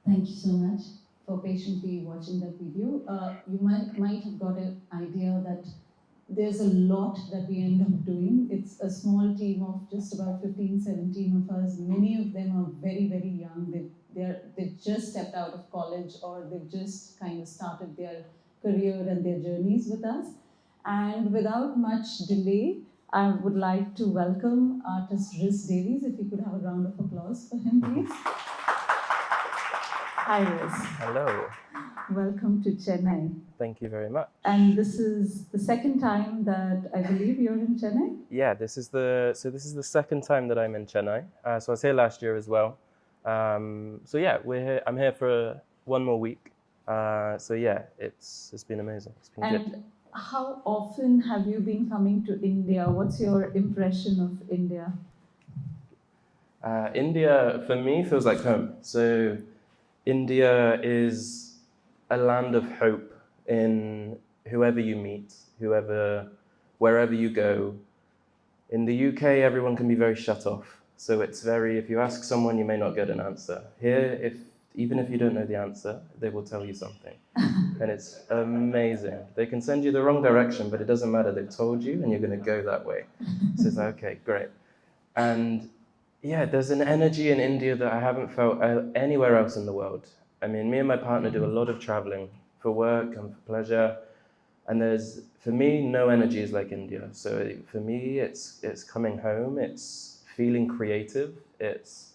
Thank you so much for patiently watching that video. You might have got an idea that there's a lot that we end up doing. It's a small team of just about 15, 17 of us. Many of them are very, very young. They've just stepped out of college, or they've just kind of started their career and their journeys with us. And without much delay, I would like to welcome artist Rhys Davies. If we could have a round of applause for him, please. Hi, Rhys. Hello. Welcome to Chennai. Thank you very much. And this is the second time that I believe you're in Chennai? Yeah, this is the second time that I'm in Chennai. So I was here last year as well. So yeah, I'm here for one more week. So yeah, it's been amazing. It's been good. And how often have you been coming to India? What's your impression of India? India, for me, feels like home. So India is a land of hope in whoever you meet, wherever you go. In the UK, everyone can be very shut off. So if you ask someone, you may not get an answer. Here, even if you don't know the answer, they will tell you something. And it's amazing. They can send you the wrong direction, but it doesn't matter. They've told you, and you're going to go that way. So it's like, okay, great. And yeah, there's an energy in India that I haven't felt anywhere else in the world. I mean, me and my partner do a lot of traveling for work and for pleasure. And for me, no energy is like India. So for me, it's coming home, it's feeling creative, it's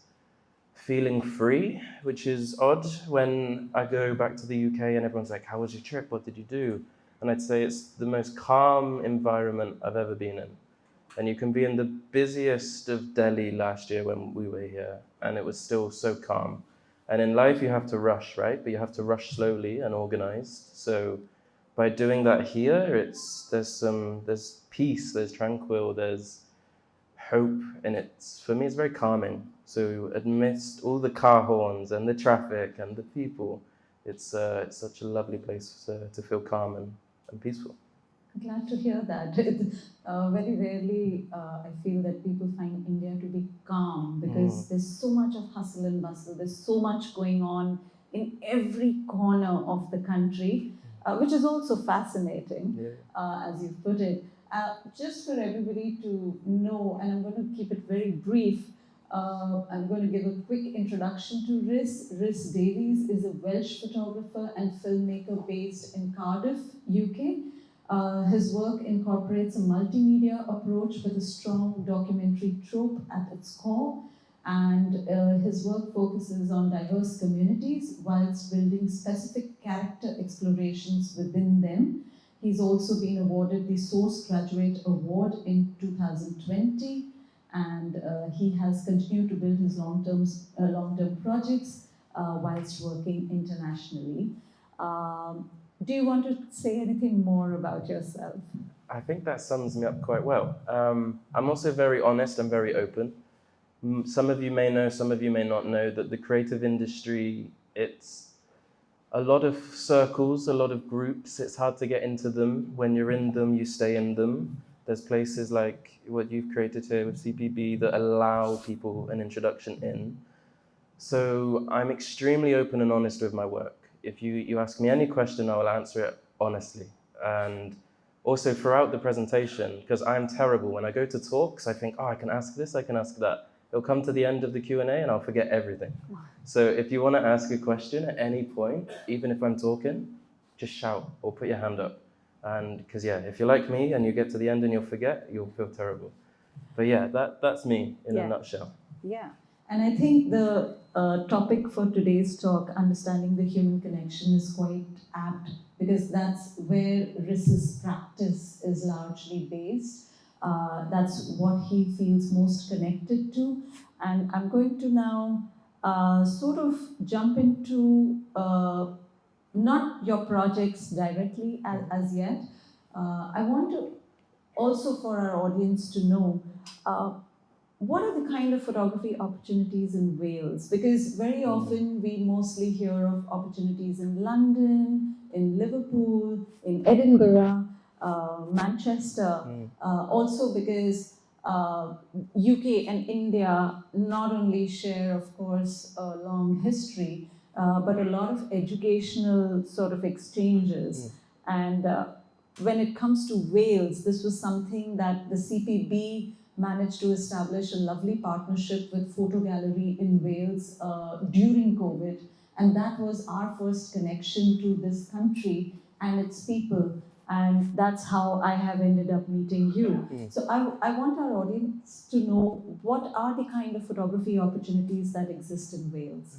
feeling free, which is odd when I go back to the UK and everyone's like, how was your trip? What did you do? And I'd say it's the most calm environment I've ever been in. And you can be in the busiest of Delhi last year when we were here, and it was still so calm. And in life, you have to rush, right? But you have to rush slowly and organized. So by doing that here, there's peace, there's tranquil, there's hope, and for me, it's very calming. So amidst all the car horns and the traffic and the people, it's such a lovely place to feel calm and peaceful. Glad to hear that. Very rarely I feel that people find India to be calm, because there's so much of hustle and bustle, there's so much going on in every corner of the country, which is also fascinating, as you've put it. Just for everybody to know, and I'm going to keep it very brief, I'm going to give a quick introduction to Rhys. Rhys Davies is a Welsh photographer and filmmaker based in Cardiff, UK. His work incorporates a multimedia approach with a strong documentary trope at its core, and his work focuses on diverse communities whilst building specific character explorations within them. He's also been awarded the Source Graduate Award in 2020, and he has continued to build his long-term projects whilst working internationally. Do you want to say anything more about yourself? I think that sums me up quite well. I'm also very honest and very open. Some of you may know, some of you may not know, that the creative industry, it's a lot of circles, a lot of groups. It's hard to get into them. When you're in them, you stay in them. There's places like what you've created here with CPB that allow people an introduction in. So I'm extremely open and honest with my work. If you ask me any question, I will answer it honestly. And also throughout the presentation, because I'm terrible, when I go to talks, I think, I can ask this, I can ask that. It'll come to the end of the Q&A and I'll forget everything. So if you want to ask a question at any point, even if I'm talking, just shout or put your hand up. And because if you're like me and you get to the end and you'll forget, you'll feel terrible. But yeah, that's me in a nutshell. Yeah. And I think the topic for today's talk, understanding the human connection, is quite apt, because that's where Rhys's practice is largely based. That's what he feels most connected to. And I'm going to now sort of jump into not your projects directly as yet. I want to also, for our audience, to know what are the kind of photography opportunities in Wales? Because very often we mostly hear of opportunities in London, in Liverpool, in Edinburgh, Manchester. Also because UK and India not only share, of course, a long history, but a lot of educational sort of exchanges. And when it comes to Wales, this was something that the CPB managed to establish a lovely partnership with Photo Gallery in Wales during COVID. And that was our first connection to this country and its people. And that's how I have ended up meeting you. So I want our audience to know what are the kind of photography opportunities that exist in Wales.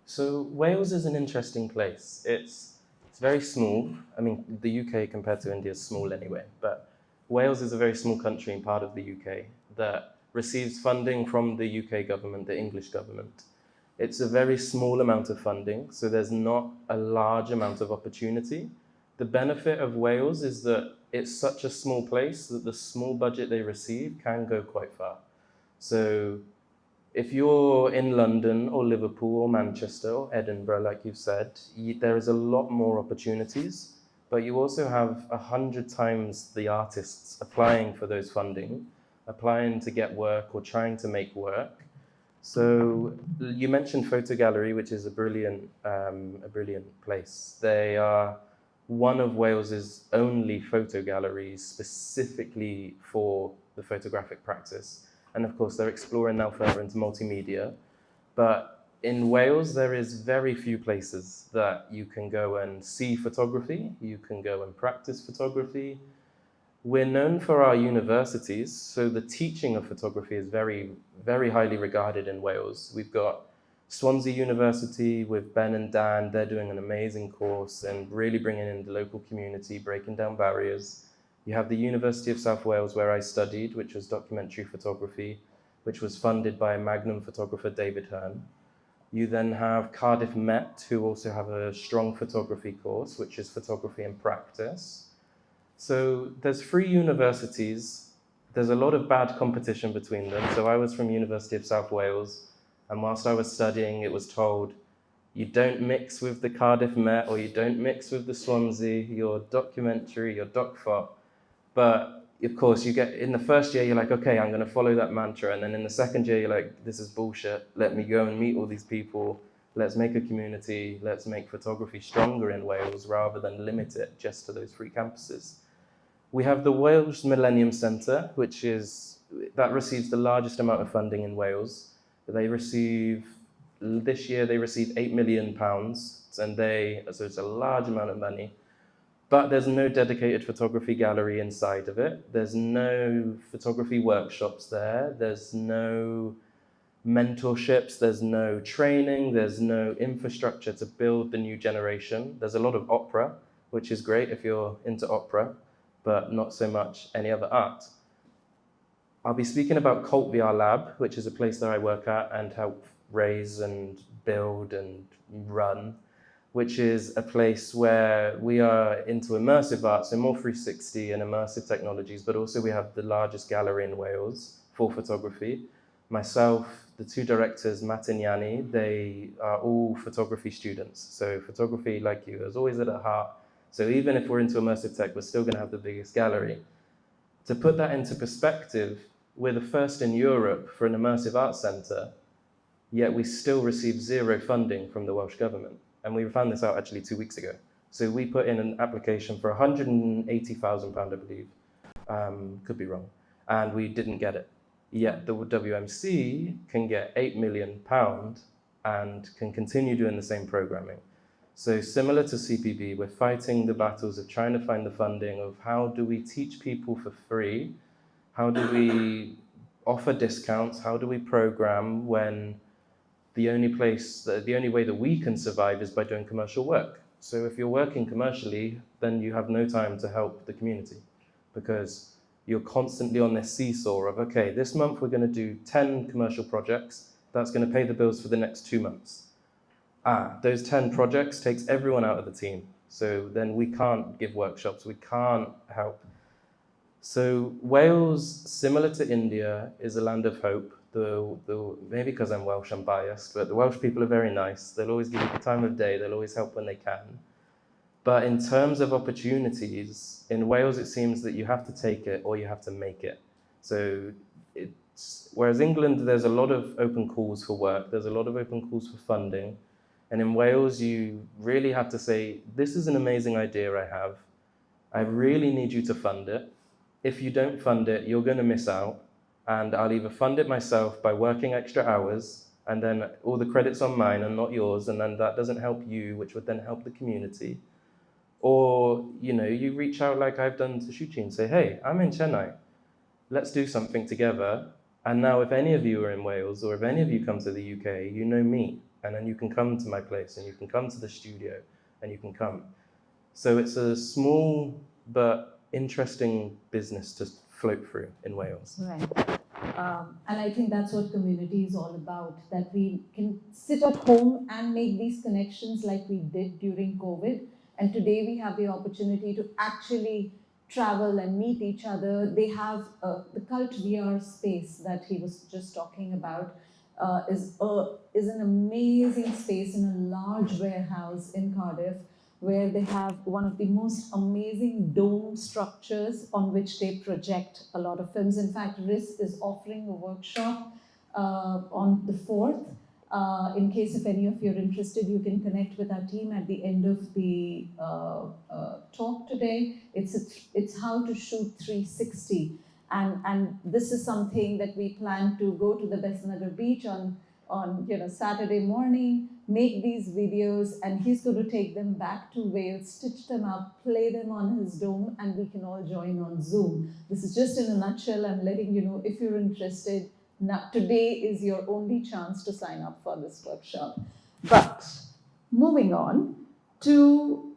So Wales is an interesting place. It's very small. I mean, the UK compared to India is small anyway, but Wales is a very small country and part of the UK that receives funding from the UK government, the English government. It's a very small amount of funding, so there's not a large amount of opportunity. The benefit of Wales is that it's such a small place that the small budget they receive can go quite far. So if you're in London or Liverpool or Manchester or Edinburgh, like you've said, there is a lot more opportunities, but you also have 100 times the artists applying for those funding, applying to get work or trying to make work. So you mentioned Photo Gallery, which is a brilliant place. They are one of Wales's only photo galleries specifically for the photographic practice. And of course, they're exploring now further into multimedia. But in Wales, there is very few places that you can go and see photography. You can go and practice photography. We're known for our universities, so the teaching of photography is very, very highly regarded in Wales. We've got Swansea University with Ben and Dan. They're doing an amazing course and really bringing in the local community, breaking down barriers. You have the University of South Wales, where I studied, which was documentary photography, which was funded by Magnum photographer David Hearn. You then have Cardiff Met, who also have a strong photography course, which is photography in practice. So there's 3 universities. There's a lot of bad competition between them. So I was from University of South Wales, and whilst I was studying, it was told, you don't mix with the Cardiff Met or you don't mix with the Swansea, your documentary, your doc phot. But of course, you get in the first year, you're like, okay, I'm going to follow that mantra. And then in the second year, you're like, this is bullshit. Let me go and meet all these people. Let's make a community. Let's make photography stronger in Wales rather than limit it just to those 3 campuses. We have the Wales Millennium Centre, that receives the largest amount of funding in Wales. This year they receive £8 million, so it's a large amount of money. But there's no dedicated photography gallery inside of it. There's no photography workshops there. There's no mentorships. There's no training. There's no infrastructure to build the new generation. There's a lot of opera, which is great if you're into opera, but not so much any other art. I'll be speaking about Cult VR Lab, which is a place that I work at and help raise and build and run, which is a place where we are into immersive art, so more 360 and immersive technologies, but also we have the largest gallery in Wales for photography. Myself, the 2 directors, Matt and Yanni, they are all photography students. So photography, like you, is always at the heart. So even if we're into immersive tech, we're still going to have the biggest gallery. To put that into perspective, we're the first in Europe for an immersive arts centre, yet we still receive 0 funding from the Welsh government. And we found this out actually 2 weeks ago. So we put in an application for £180,000, I believe, could be wrong, and we didn't get it. Yet the WMC can get £8 million and can continue doing the same programming. So similar to CPB, we're fighting the battles of trying to find the funding of how do we teach people for free, how do we offer discounts, how do we program when the only way that we can survive is by doing commercial work. So if you're working commercially, then you have no time to help the community because you're constantly on this seesaw of, okay, this month we're going to do 10 commercial projects. That's going to pay the bills for the next 2 months. Those 10 projects takes everyone out of the team. So then we can't give workshops, we can't help. So Wales, similar to India, is a land of hope. Maybe because I'm Welsh, I'm biased, but the Welsh people are very nice. They'll always give you the time of day. They'll always help when they can. But in terms of opportunities, in Wales, it seems that you have to take it or you have to make it. So whereas England, there's a lot of open calls for work. There's a lot of open calls for funding. And in Wales, you really have to say, this is an amazing idea I have. I really need you to fund it. If you don't fund it, you're going to miss out. And I'll either fund it myself by working extra hours, and then all the credit's on mine and not yours, and then that doesn't help you, which would then help the community. Or, you reach out like I've done to Shuchi and say, hey, I'm in Chennai. Let's do something together. And now if any of you are in Wales, or if any of you come to the UK, you know me. And then you can come to my place, and you can come to the studio, and you can come. So it's a small but interesting business to float through in Wales. Right. And I think that's what community is all about, that we can sit at home and make these connections like we did during COVID. And today we have the opportunity to actually travel and meet each other. They have the Cult VR space that he was just talking about is an amazing space in a large warehouse in Cardiff, where they have one of the most amazing dome structures on which they project a lot of films. In fact, Rhys is offering a workshop on the 4th. In case if any of you are interested, you can connect with our team at the end of the talk today. It's how to shoot 360. And this is something that we plan to go to the Besnagar beach on Saturday morning, make these videos, and he's going to take them back to Wales, stitch them up, play them on his dome, and we can all join on Zoom. This is just in a nutshell. I'm letting you know, if you're interested, now, today is your only chance to sign up for this workshop. But moving on to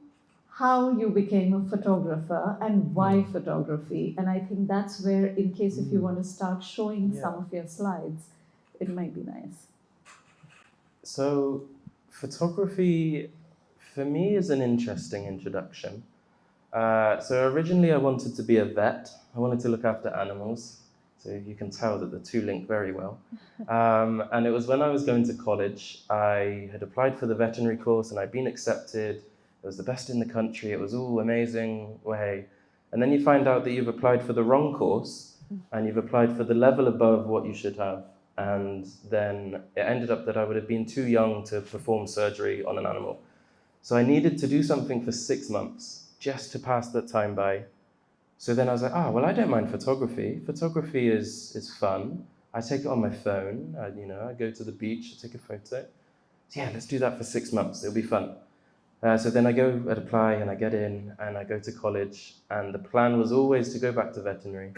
how you became a photographer and why photography. And I think that's where, in case if you want to start showing some of your slides, it might be nice. So photography, for me, is an interesting introduction. So originally I wanted to be a vet. I wanted to look after animals. So you can tell that the two link very well. And it was when I was going to college, I had applied for the veterinary course and I'd been accepted. It was the best in the country. It was all amazing. Way. And then you find out that you've applied for the wrong course and you've applied for the level above what you should have. And then it ended up that I would have been too young to perform surgery on an animal. So I needed to do something for 6 months just to pass that time by. So then I was like, well, I don't mind photography. Photography is fun. I take it on my phone. I go to the beach, I take a photo. So yeah, let's do that for 6 months. It'll be fun. So then I apply and I get in and I go to college. And the plan was always to go back to veterinary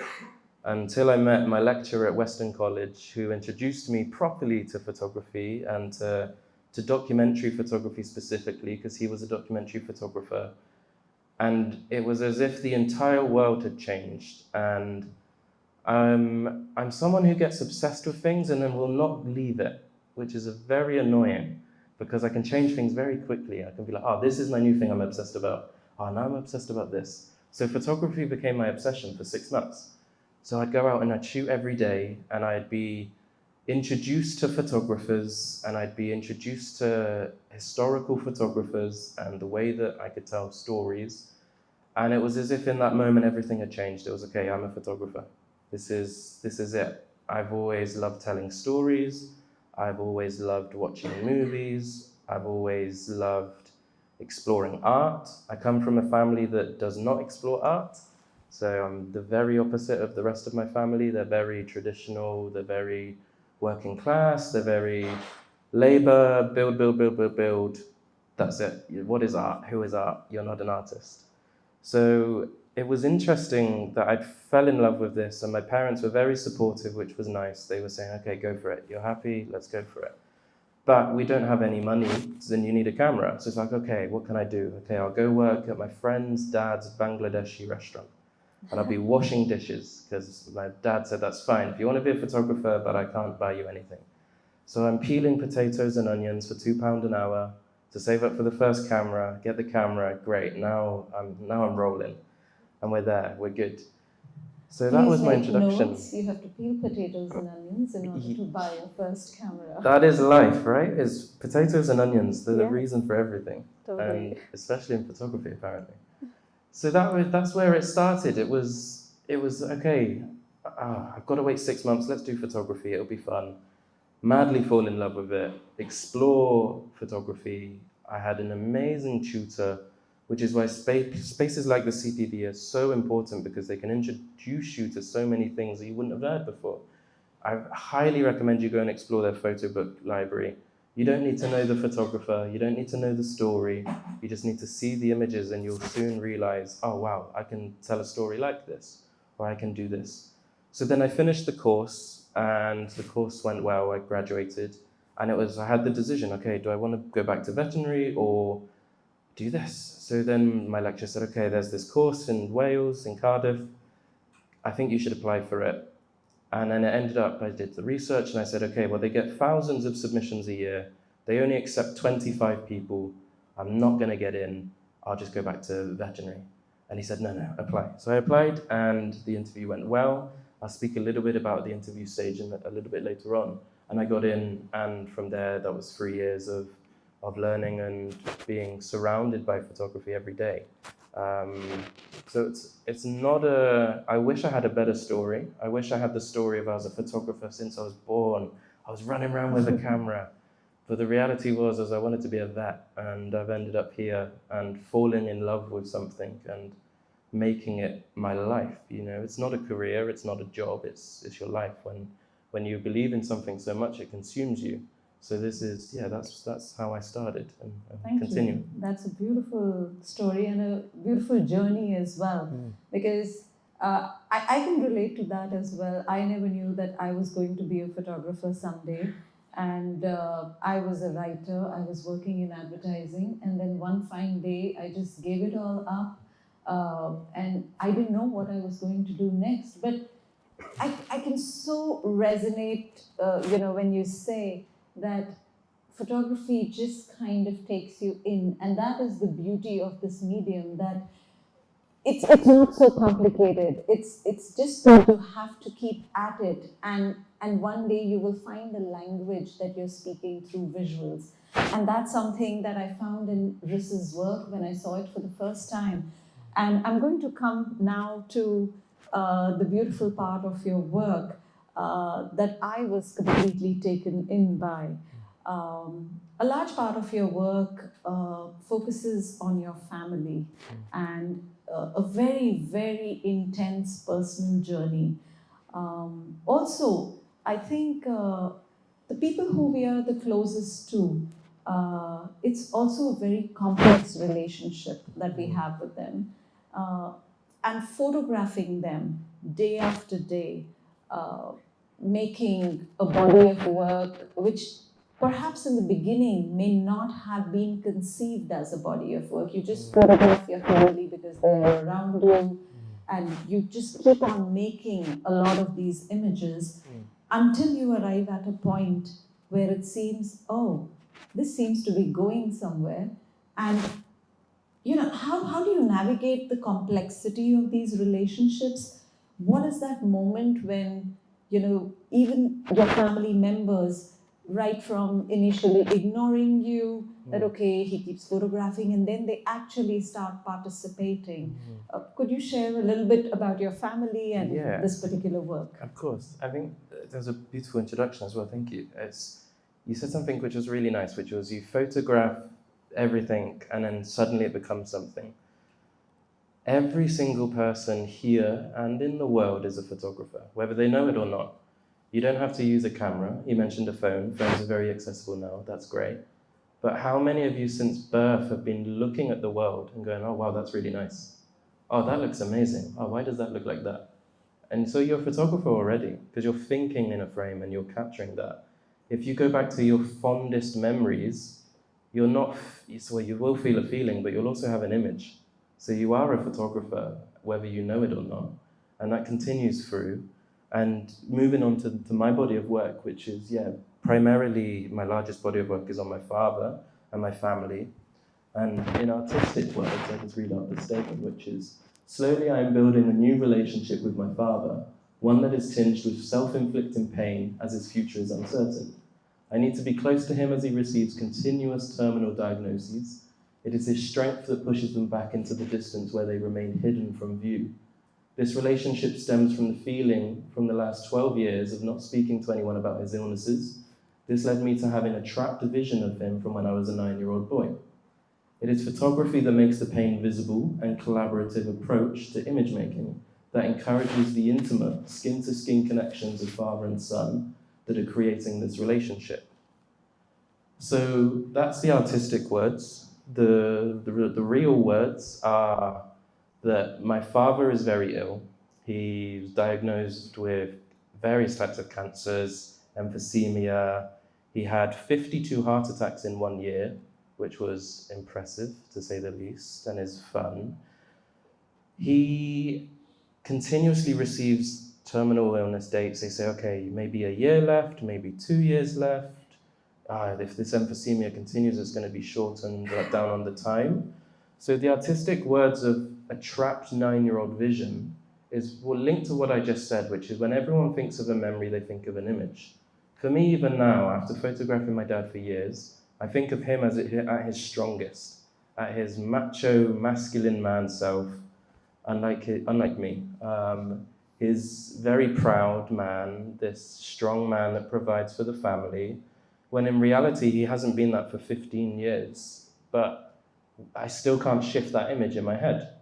until I met my lecturer at Western College, who introduced me properly to photography and to documentary photography specifically, because he was a documentary photographer. And it was as if the entire world had changed. And I'm someone who gets obsessed with things and then will not leave it, which is very annoying because I can change things very quickly. I can be like, this is my new thing I'm obsessed about. Now I'm obsessed about this. So photography became my obsession for 6 months. So I'd go out and I'd shoot every day and I'd be introduced to photographers and I'd be introduced to historical photographers and the way that I could tell stories. And it was as if in that moment everything had changed. It was, okay, I'm a photographer. This is it. I've always loved telling stories. I've always loved watching movies. I've always loved exploring art. I come from a family that does not explore art. So I'm the very opposite of the rest of my family. They're very traditional. They're very working class. They're very labor, build. That's it. What is art? Who is art? You're not an artist. So it was interesting that I fell in love with this, and my parents were very supportive, which was nice. They were saying, okay, go for it. You're happy? Let's go for it. But we don't have any money, so then you need a camera. So it's like, okay, what can I do? Okay, I'll go work at my friend's dad's Bangladeshi restaurant. And I'll be washing dishes, because my dad said, that's fine. If you want to be a photographer, but I can't buy you anything. So I'm peeling potatoes and onions for £2 an hour to save up for the first camera, get the camera, great. Now I'm rolling. And we're there, we're good. So that was my introduction. Notes. You have to peel potatoes and onions in order to buy your first camera. That is life, right? Is potatoes and onions. They're the reason for everything. Totally. And especially in photography, apparently. So that's where it started. It was okay, I've got to wait 6 months, let's do photography, it'll be fun. madly fall in love with it, explore photography. I had an amazing tutor, which is why spaces like the CPD are so important, because they can introduce you to so many things that you wouldn't have heard before. I highly recommend you go and explore their photo book library. You don't need to know the photographer, you don't need to know the story, you just need to see the images and you'll soon realize, oh wow, I can tell a story like this, or I can do this. So then I finished the course, and the course went well, I graduated, and I had the decision, okay, do I want to go back to veterinary or do this? So then my lecturer said, okay, there's this course in Wales, in Cardiff, I think you should apply for it. And then it ended up, I did the research and I said, okay, well, they get thousands of submissions a year. They only accept 25 people. I'm not going to get in. I'll just go back to veterinary. And he said, no, apply. So I applied and the interview went well. I'll speak a little bit about the interview stage a little bit later on. And I got in, and from there, that was 3 years of learning and being surrounded by photography every day. So it's not I wish I had a better story. I wish I had the story of I was a photographer since I was born. I was running around with a camera. But the reality was I wanted to be a vet, and I've ended up here and falling in love with something and making it my life. You know, it's not a career, it's not a job, it's your life. When you believe in something so much, it consumes you. So this is, that's how I started and continue. You. That's a beautiful story and a beautiful journey as well. Because I can relate to that as well. I never knew that I was going to be a photographer someday. And I was a writer, I was working in advertising, and then one fine day I just gave it all up, and I didn't know what I was going to do next. But I can so resonate, when you say that photography just kind of takes you in, and that is the beauty of this medium, that it's not so complicated. It's just that you have to keep at it, and one day you will find the language that you're speaking through visuals. And that's something that I found in Rhys's work when I saw it for the first time. And I'm going to come now to the beautiful part of your work that I was completely taken in by. A large part of your work focuses on your family and a very, very intense personal journey. Also, I think the people who we are the closest to, it's also a very complex relationship that we have with them. And photographing them day after day, making a body of work which perhaps in the beginning may not have been conceived as a body of work. You just photograph your family because they're around you, and you just keep on making a lot of these images until you arrive at a point where it seems, oh, this seems to be going somewhere. And how do you navigate the complexity of these relationships? What is that moment when, even your family members, right from initially ignoring you, that okay, he keeps photographing, and then they actually start participating. Could you share a little bit about your family and this particular work? Of course. I think there's a beautiful introduction as well, thank you. You said something which was really nice, which was you photograph everything and then suddenly it becomes something. Every single person here and in the world is a photographer, whether they know it or not. You don't have to use a camera. You mentioned a phone. Phones are very accessible now. That's great. But how many of you since birth have been looking at the world and going, oh, wow, that's really nice. Oh, that looks amazing. Oh, why does that look like that? And so you're a photographer already because you're thinking in a frame and you're capturing that. If you go back to your fondest memories, you will feel a feeling, but you'll also have an image. So you are a photographer, whether you know it or not. And that continues through. And moving on to my body of work, which is, primarily my largest body of work is on my father and my family. And in artistic words, I just read out the statement, which is, slowly I am building a new relationship with my father, one that is tinged with self-inflicting pain as his future is uncertain. I need to be close to him as he receives continuous terminal diagnoses. It is his strength that pushes them back into the distance where they remain hidden from view. This relationship stems from the feeling from the last 12 years of not speaking to anyone about his illnesses, This led me to having a trapped vision of him from when I was a 9-year-old boy. It is photography that makes the pain visible and collaborative approach to image making that encourages the intimate, skin-to-skin connections of father and son that are creating this relationship. So that's the artistic words. The real words are that my father is very ill. He's diagnosed with various types of cancers, emphysema. He had 52 heart attacks in 1 year, which was impressive, to say the least, and is fun. He continuously receives terminal illness dates. They say, okay, maybe a year left, maybe 2 years left. If this emphysema continues, it's going to be shortened down on the time. So the artistic words of a trapped 9-year-old vision is linked to what I just said, which is when everyone thinks of a memory, they think of an image. For me, even now, after photographing my dad for years, I think of him as at his strongest, at his macho, masculine man self, unlike me. His very proud man, this strong man that provides for the family, when in reality he hasn't been that for 15 years. But I still can't shift that image in my head.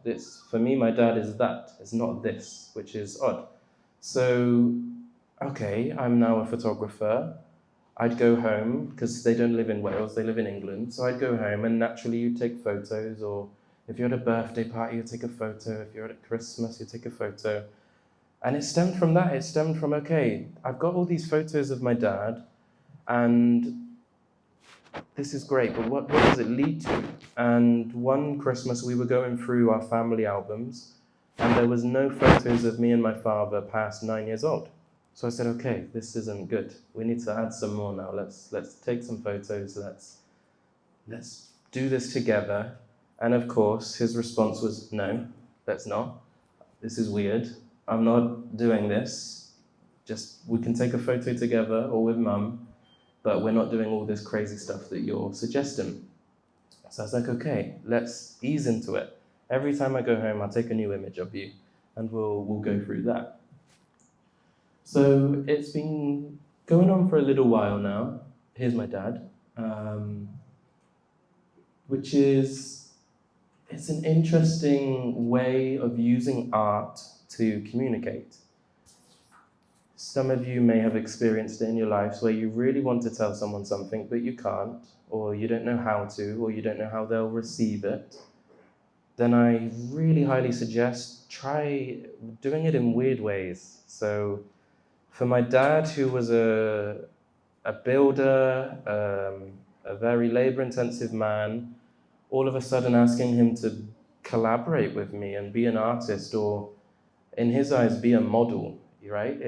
For me, my dad is that. It's not this, which is odd. So, okay, I'm now a photographer. I'd go home, because they don't live in Wales, they live in England. So I'd go home and naturally you take photos, or if you're at a birthday party, you take a photo. If you're at a Christmas, you take a photo. And it stemmed from that. It stemmed from, okay, I've got all these photos of my dad, and this is great, but what does it lead to? And one Christmas we were going through our family albums, and there was no photos of me and my father past 9 years old. So I said, okay, this isn't good. We need to add some more now. Let's take some photos. Let's do this together. And of course, his response was, no, let's not. This is weird. I'm not doing this. Just, we can take a photo together or with mum, but we're not doing all this crazy stuff that you're suggesting. So I was like, okay, let's ease into it. Every time I go home, I'll take a new image of you, and we'll go through that. So it's been going on for a little while now. Here's my dad, which is, it's an interesting way of using art to communicate. Some of you may have experienced it in your lives where you really want to tell someone something, but you can't, or you don't know how to, or you don't know how they'll receive it. Then I really highly suggest try doing it in weird ways. So for my dad, who was a builder, a very labor-intensive man, all of a sudden asking him to collaborate with me and be an artist, or in his eyes, be a model, right?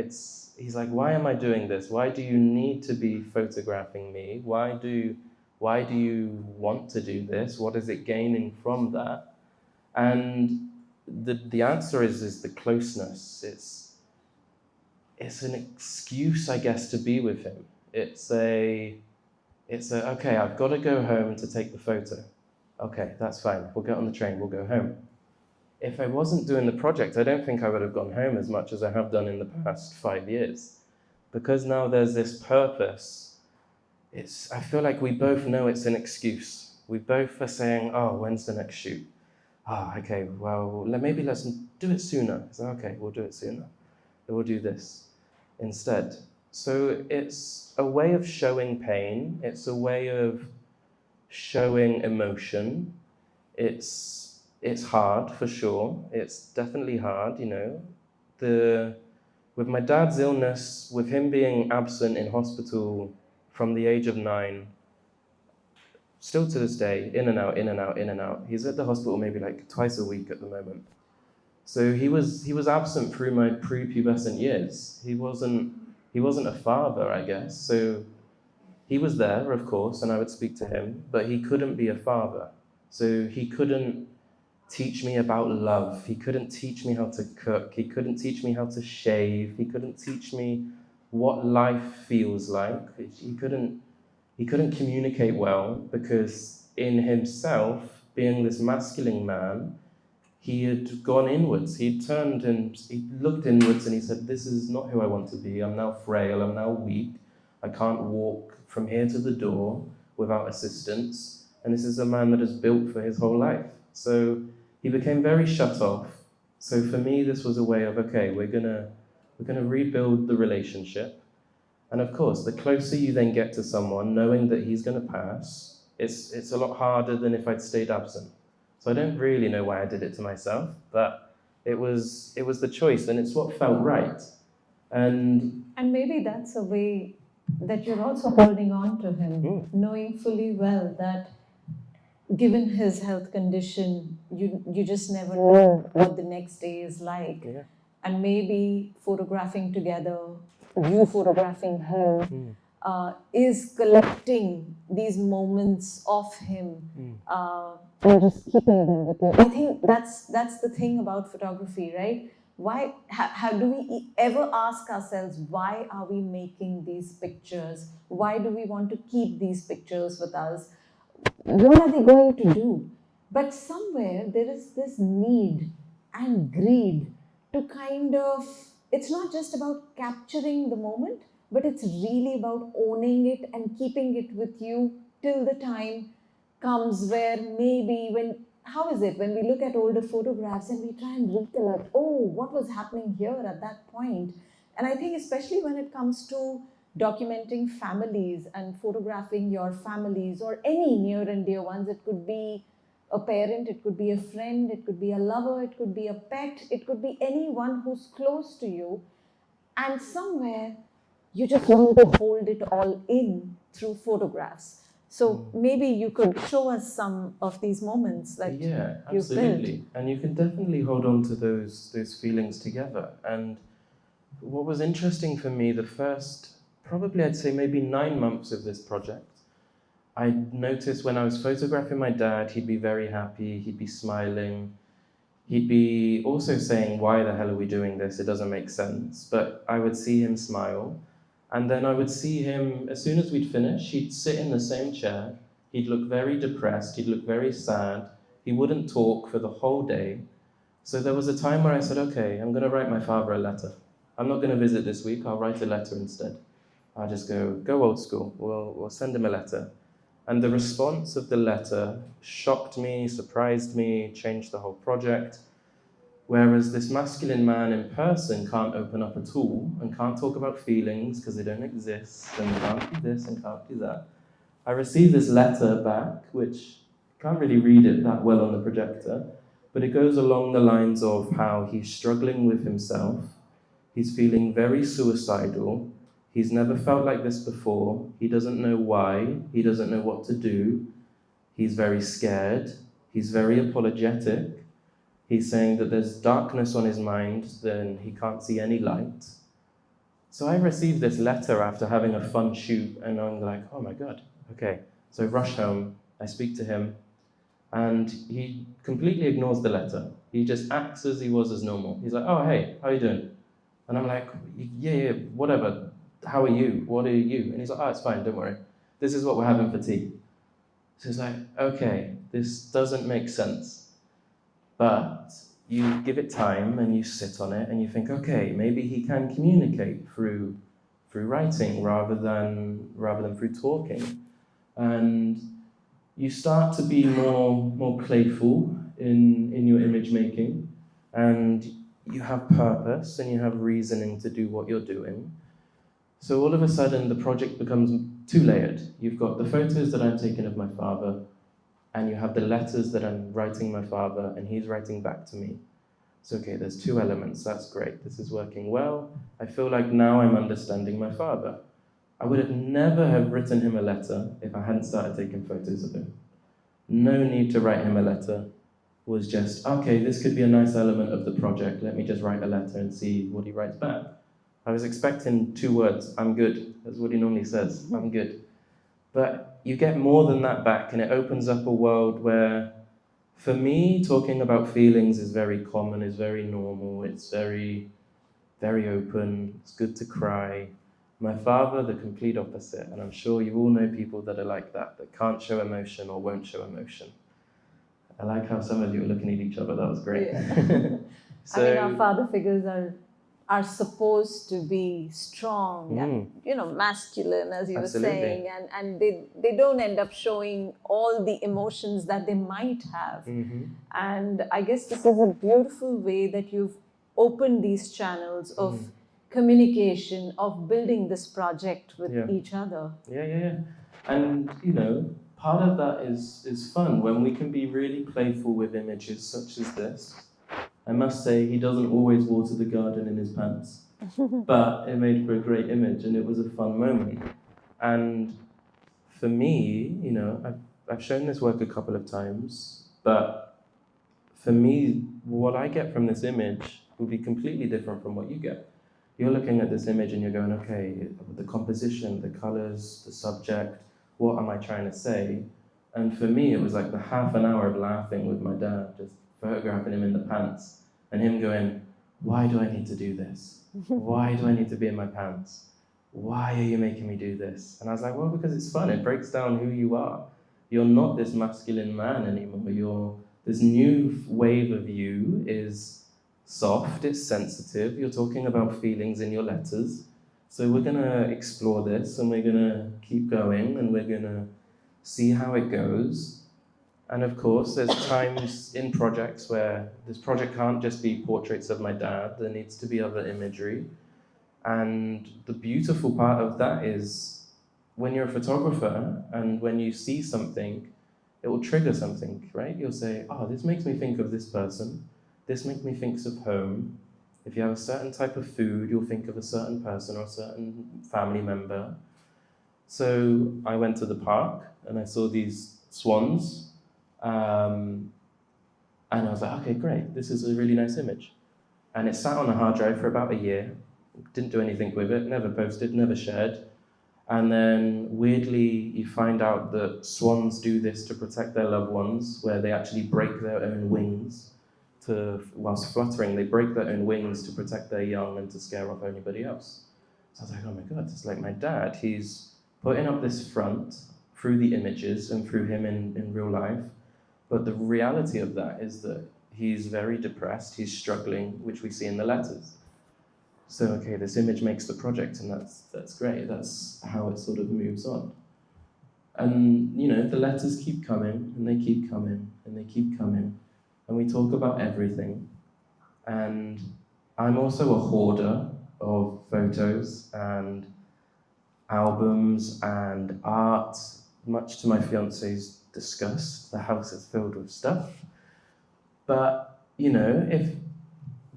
He's like, why am I doing this? Why do you need to be photographing me? Why do you want to do this? What is it gaining from that? And the answer is the closeness. It's an excuse, I guess, to be with him. It's a okay, I've got to go home to take the photo. Okay, that's fine. We'll get on the train, we'll go home. If I wasn't doing the project, I don't think I would have gone home as much as I have done in the past 5 years. Because now there's this purpose, I feel like we both know it's an excuse. We both are saying, oh, when's the next shoot? Okay, well, maybe let's do it sooner. So, okay, we'll do it sooner. We'll do this instead. So it's a way of showing pain. It's a way of showing emotion. It's hard, for sure. It's definitely hard, you know. With my dad's illness, with him being absent in hospital from the age of 9, still to this day, in and out, in and out, in and out. He's at the hospital maybe like twice a week at the moment. So he was absent through my prepubescent years. He wasn't a father, I guess. So he was there, of course, and I would speak to him, but he couldn't be a father. So he couldn't teach me about love. He couldn't teach me how to cook. He couldn't teach me how to shave. He couldn't teach me what life feels like. He couldn't communicate well because in himself, being this masculine man, he had gone inwards. He turned and he looked inwards and he said, this is not who I want to be. I'm now frail. I'm now weak. I can't walk from here to the door without assistance. And this is a man that is built for his whole life. So he became very shut off. So for me, this was a way of, okay, we're gonna rebuild the relationship. And of course, the closer you then get to someone, knowing that he's gonna pass, it's a lot harder than if I'd stayed absent. So I don't really know why I did it to myself, but it was the choice, and it's what felt right. And maybe that's a way that you're also holding on to him, knowing fully well that given his health condition, you just never know what the next day is like. Yeah. And maybe photographing together, you photographing him, is collecting these moments of him, and just keeping them with you. I think that's the thing about photography, right? Why how do we ever ask ourselves, why are we making these pictures? Why do we want to keep these pictures with us? What are they going to do? But somewhere there is this need and greed to kind of, it's not just about capturing the moment, but it's really about owning it and keeping it with you till the time comes where maybe how is it when we look at older photographs and we try and recollect, oh, what was happening here at that point? And I think especially when it comes to documenting families and photographing your families or any near and dear ones, it could be a parent, it could be a friend, it could be a lover, it could be a pet, it could be anyone who's close to you. And somewhere you just want to hold it all in through photographs. So maybe you could show us some of these moments that you've built. And you can definitely hold on to those feelings together. And what was interesting for me, the first, probably I'd say maybe 9 months of this project, I noticed when I was photographing my dad, he'd be very happy, he'd be smiling, he'd be also saying, why the hell are we doing this? It doesn't make sense. But I would see him smile. And then I would see him, as soon as we'd finish, he'd sit in the same chair. He'd look very depressed. He'd look very sad. He wouldn't talk for the whole day. So there was a time where I said, okay, I'm going to write my father a letter. I'm not going to visit this week. I'll write a letter instead. I'll just go old school. We'll send him a letter. And the response of the letter shocked me, surprised me, changed the whole project. Whereas this masculine man in person can't open up at all and can't talk about feelings because they don't exist and can't do this and can't do that. I received this letter back, which can't really read it that well on the projector, but it goes along the lines of how he's struggling with himself, he's feeling very suicidal, he's never felt like this before, he doesn't know why, he doesn't know what to do, he's very scared, he's very apologetic. He's saying that there's darkness on his mind, then he can't see any light. So I received this letter after having a fun shoot, and I'm like, oh my God, okay. So I rush home, I speak to him, and he completely ignores the letter. He just acts as he was as normal. He's like, oh, hey, how you doing? And I'm like, yeah, whatever. How are you? What are you? And he's like, oh, it's fine, don't worry. This is what we're having for tea. So he's like, okay, this doesn't make sense. But you give it time and you sit on it and you think, okay, maybe he can communicate through writing rather than through talking. And you start to be more playful in your image making, and you have purpose and you have reasoning to do what you're doing. So all of a sudden the project becomes two-layered. You've got the photos that I've taken of my father, and you have the letters that I'm writing my father, and he's writing back to me. So, okay, there's two elements, that's great, this is working well. I feel like now I'm understanding my father. I would have never have written him a letter if I hadn't started taking photos of him. No need to write him a letter. It was just, okay, this could be a nice element of the project, let me just write a letter and see what he writes back. I was expecting 2 words, I'm good. That's what he normally says, I'm good. But you get more than that back, and it opens up a world where, for me, talking about feelings is very common, is very normal, it's very, very open, it's good to cry. My father, the complete opposite, and I'm sure you all know people that are like that can't show emotion or won't show emotion. I like how some of you are looking at each other, that was great. Yeah. I mean, our father figures are are supposed to be strong and, you know, masculine, as you Absolutely. were saying, and they don't end up showing all the emotions that they might have. And I guess this is a beautiful way that you've opened these channels of communication, of building this project with each other. Yeah. And, you know, part of that is fun when we can be really playful with images such as this. I must say, he doesn't always water the garden in his pants, but it made for a great image and it was a fun moment. And for me, you know, I've shown this work a couple of times, but for me, what I get from this image will be completely different from what you get. You're looking at this image and you're going, okay, the composition, the colors, the subject, what am I trying to say? And for me, it was like the half an hour of laughing with my dad, just photographing him in the pants, and him going, why do I need to do this? Why do I need to be in my pants? Why are you making me do this? And I was like, well, because it's fun. It breaks down who you are. You're not this masculine man anymore. This new wave of you is soft, it's sensitive. You're talking about feelings in your letters. So we're going to explore this and we're going to keep going and we're going to see how it goes. And of course, there's times in projects where this project can't just be portraits of my dad, there needs to be other imagery. And the beautiful part of that is when you're a photographer and when you see something, it will trigger something, right? You'll say, oh, this makes me think of this person. This makes me think of home. If you have a certain type of food, you'll think of a certain person or a certain family member. So I went to the park and I saw these swans. And I was like, okay, great, this is a really nice image. And it sat on a hard drive for about a year, didn't do anything with it, never posted, never shared. And then weirdly, you find out that swans do this to protect their loved ones, where they actually break their own wings whilst fluttering, they break their own wings to protect their young and to scare off anybody else. So I was like, oh my God, it's like my dad, he's putting up this front through the images and through him in real life. But the reality of that is that he's very depressed, he's struggling, which we see in the letters. So, okay, this image makes the project, and that's great. That's how it sort of moves on. And, you know, the letters keep coming, and they keep coming, and they keep coming. And we talk about everything. And I'm also a hoarder of photos and albums and art, much to my fiance's disgust. The house is filled with stuff. But, you know, if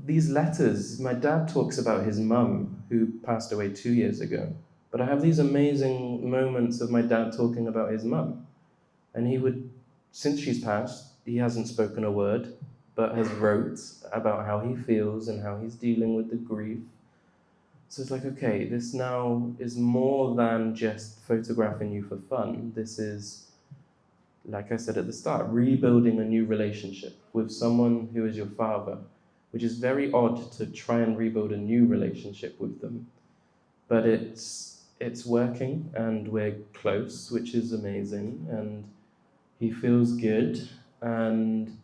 these letters, my dad talks about his mum who passed away 2 years ago, but I have these amazing moments of my dad talking about his mum. And he would, since she's passed, he hasn't spoken a word, but has wrote about how he feels and how he's dealing with the grief. So it's like, okay, this now is more than just photographing you for fun. This is, like I said at the start, rebuilding a new relationship with someone who is your father, which is very odd to try and rebuild a new relationship with them. But it's working and we're close, which is amazing, and he feels good. And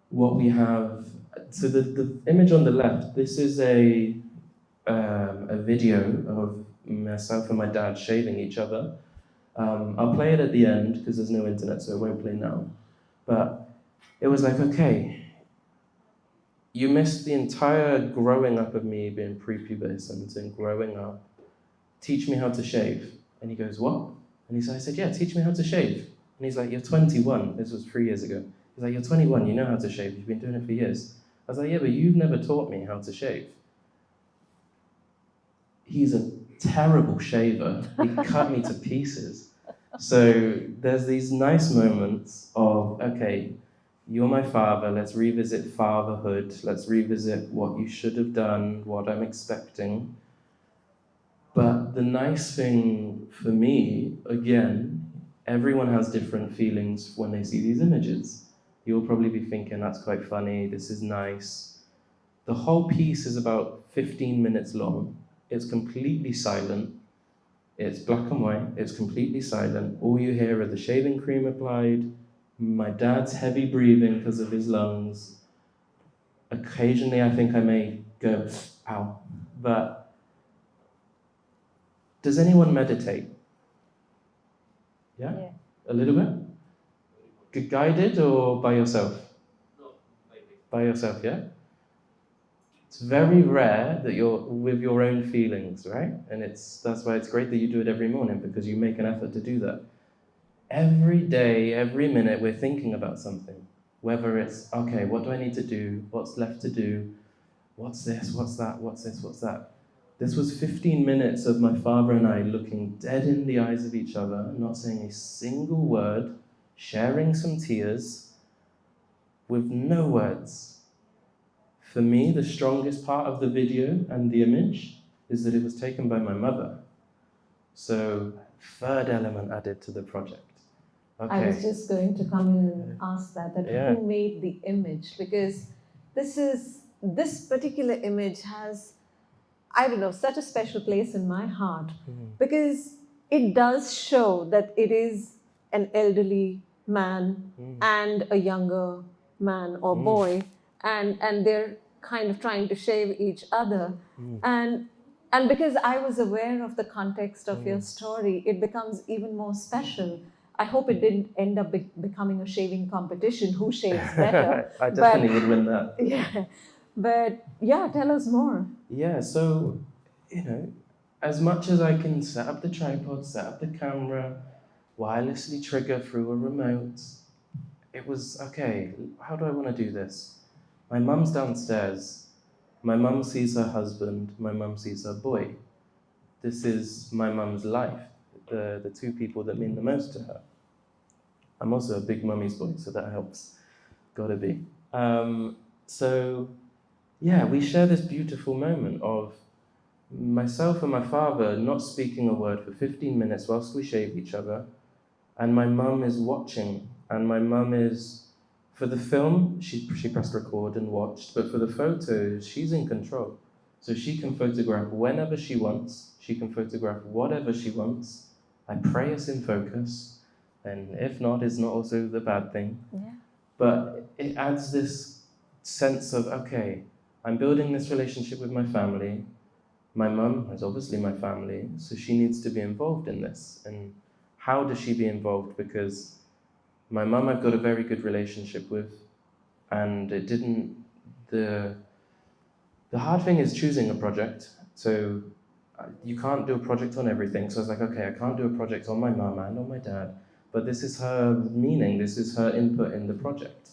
what we have, so the image on the left, this is a video of myself and my dad shaving each other. I'll play it at the end because there's no internet, so it won't play now. But it was like, okay, you missed the entire growing up of me being prepubescent and growing up. Teach me how to shave. And he goes, what? And I said, yeah, teach me how to shave. And he's like, you're 21. This was 3 years ago. He's like, you're 21, you know how to shave. You've been doing it for years. I was like, yeah, but you've never taught me how to shave. He's a terrible shaver. He cut me to pieces. So there's these nice moments of, okay, you're my father, let's revisit fatherhood, let's revisit what you should have done, what I'm expecting. But the nice thing for me, again, everyone has different feelings when they see these images. You'll probably be thinking, that's quite funny, this is nice. The whole piece is about 15 minutes long. It's completely silent. It's black and white, it's completely silent. All you hear are the shaving cream applied, my dad's heavy breathing because of his lungs. Occasionally I think I may go, Ow. But does anyone meditate? Yeah? Yeah. A little bit? Guided or by yourself? By yourself, yeah? It's very rare that you're with your own feelings, right? And that's why it's great that you do it every morning, because you make an effort to do that. Every day, every minute, we're thinking about something. Whether it's, okay, what do I need to do? What's left to do? What's this? What's that? What's this? What's that? This was 15 minutes of my father and I looking dead in the eyes of each other, not saying a single word, sharing some tears, with no words. For me, the strongest part of the video and the image is that it was taken by my mother. So, third element added to the project. Okay. I was just going to come in and ask that Yeah. who made the image? Because this particular image has, I don't know, such a special place in my heart, because it does show that it is an elderly man and a younger man or boy, and they're kind of trying to shave each other. And because I was aware of the context of your story, it becomes even more special. I hope it didn't end up becoming a shaving competition, who shaves better. I definitely would win that. Yeah, but yeah, tell us more. Yeah, so, as much as I can set up the tripod, set up the camera, wirelessly trigger through a remote, it was, okay, how do I want to do this? My mum's downstairs. My mum sees her husband. My mum sees her boy. This is my mum's life, the two people that mean the most to her. I'm also a big mummy's boy, so that helps. Gotta be. So, yeah, we share this beautiful moment of myself and my father not speaking a word for 15 minutes whilst we shave each other, and my mum is watching, and my mum is, for the film, she pressed record and watched, but for the photos, she's in control. So she can photograph whenever she wants, she can photograph whatever she wants. I pray it's in focus, and if not, it's not also the bad thing. Yeah. But it adds this sense of, okay, I'm building this relationship with my family. My mum is obviously my family, so she needs to be involved in this. And how does she be involved? Because my mum I've got a very good relationship with, and it didn't, the hard thing is choosing a project. So you can't do a project on everything. So I was like, okay, I can't do a project on my mum and on my dad, but this is her meaning, this is her input in the project.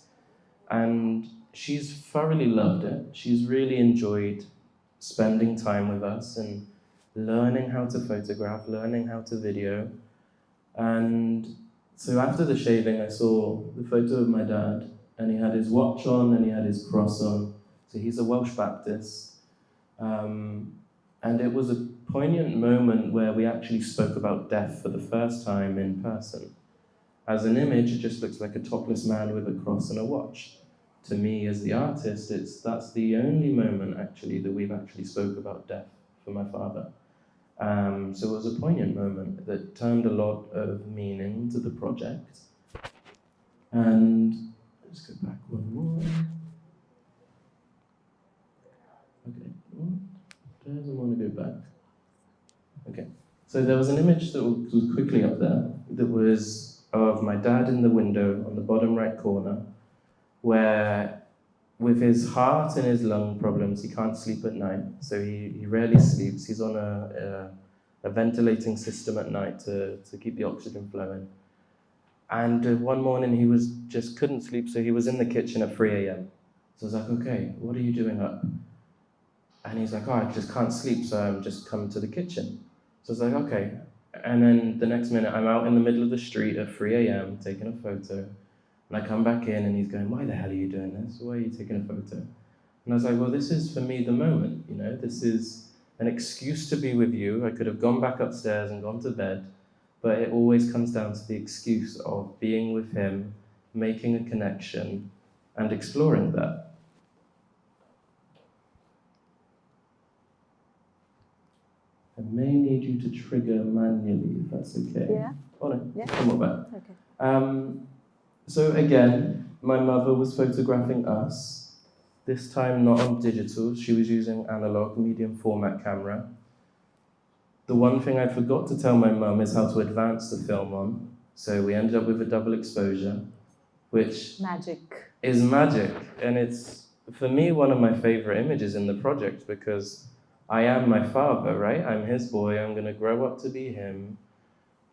And she's thoroughly loved it. She's really enjoyed spending time with us and learning how to photograph, learning how to video. And so after the shaving, I saw the photo of my dad, and he had his watch on and he had his cross on. So he's a Welsh Baptist. And it was a poignant moment where we actually spoke about death for the first time in person. As an image, it just looks like a topless man with a cross and a watch. To me, as the artist, that's the only moment actually that we've actually spoke about death for my father. So it was a poignant moment that turned a lot of meaning to the project. And let's go back one more. Okay, doesn't want to go back. Okay, so there was an image that was quickly up there that was of my dad in the window on the bottom right corner, where with his heart and his lung problems, he can't sleep at night, so he rarely sleeps. He's on a ventilating system at night to keep the oxygen flowing. And one morning he just couldn't sleep, so he was in the kitchen at 3 a.m. So I was like, okay, what are you doing up? And he's like, oh, I just can't sleep, so I'm just coming to the kitchen. So I was like, okay. And then the next minute, I'm out in the middle of the street at 3 a.m. taking a photo. And I come back in and he's going, why the hell are you doing this? Why are you taking a photo? And I was like, well, this is for me the moment, this is an excuse to be with you. I could have gone back upstairs and gone to bed, but it always comes down to the excuse of being with him, making a connection, and exploring that. I may need you to trigger manually, if that's okay. Yeah. Oh no, Yeah. come on back. Okay. So again, my mother was photographing us, This time not on digital, she was using analog medium format camera. The one thing I forgot to tell my mum is how to advance the film on. So we ended up with a double exposure, which Magic. is magic. And it's, for me, one of my favorite images in the project because I am my father, right? I'm his boy. I'm going to grow up to be him.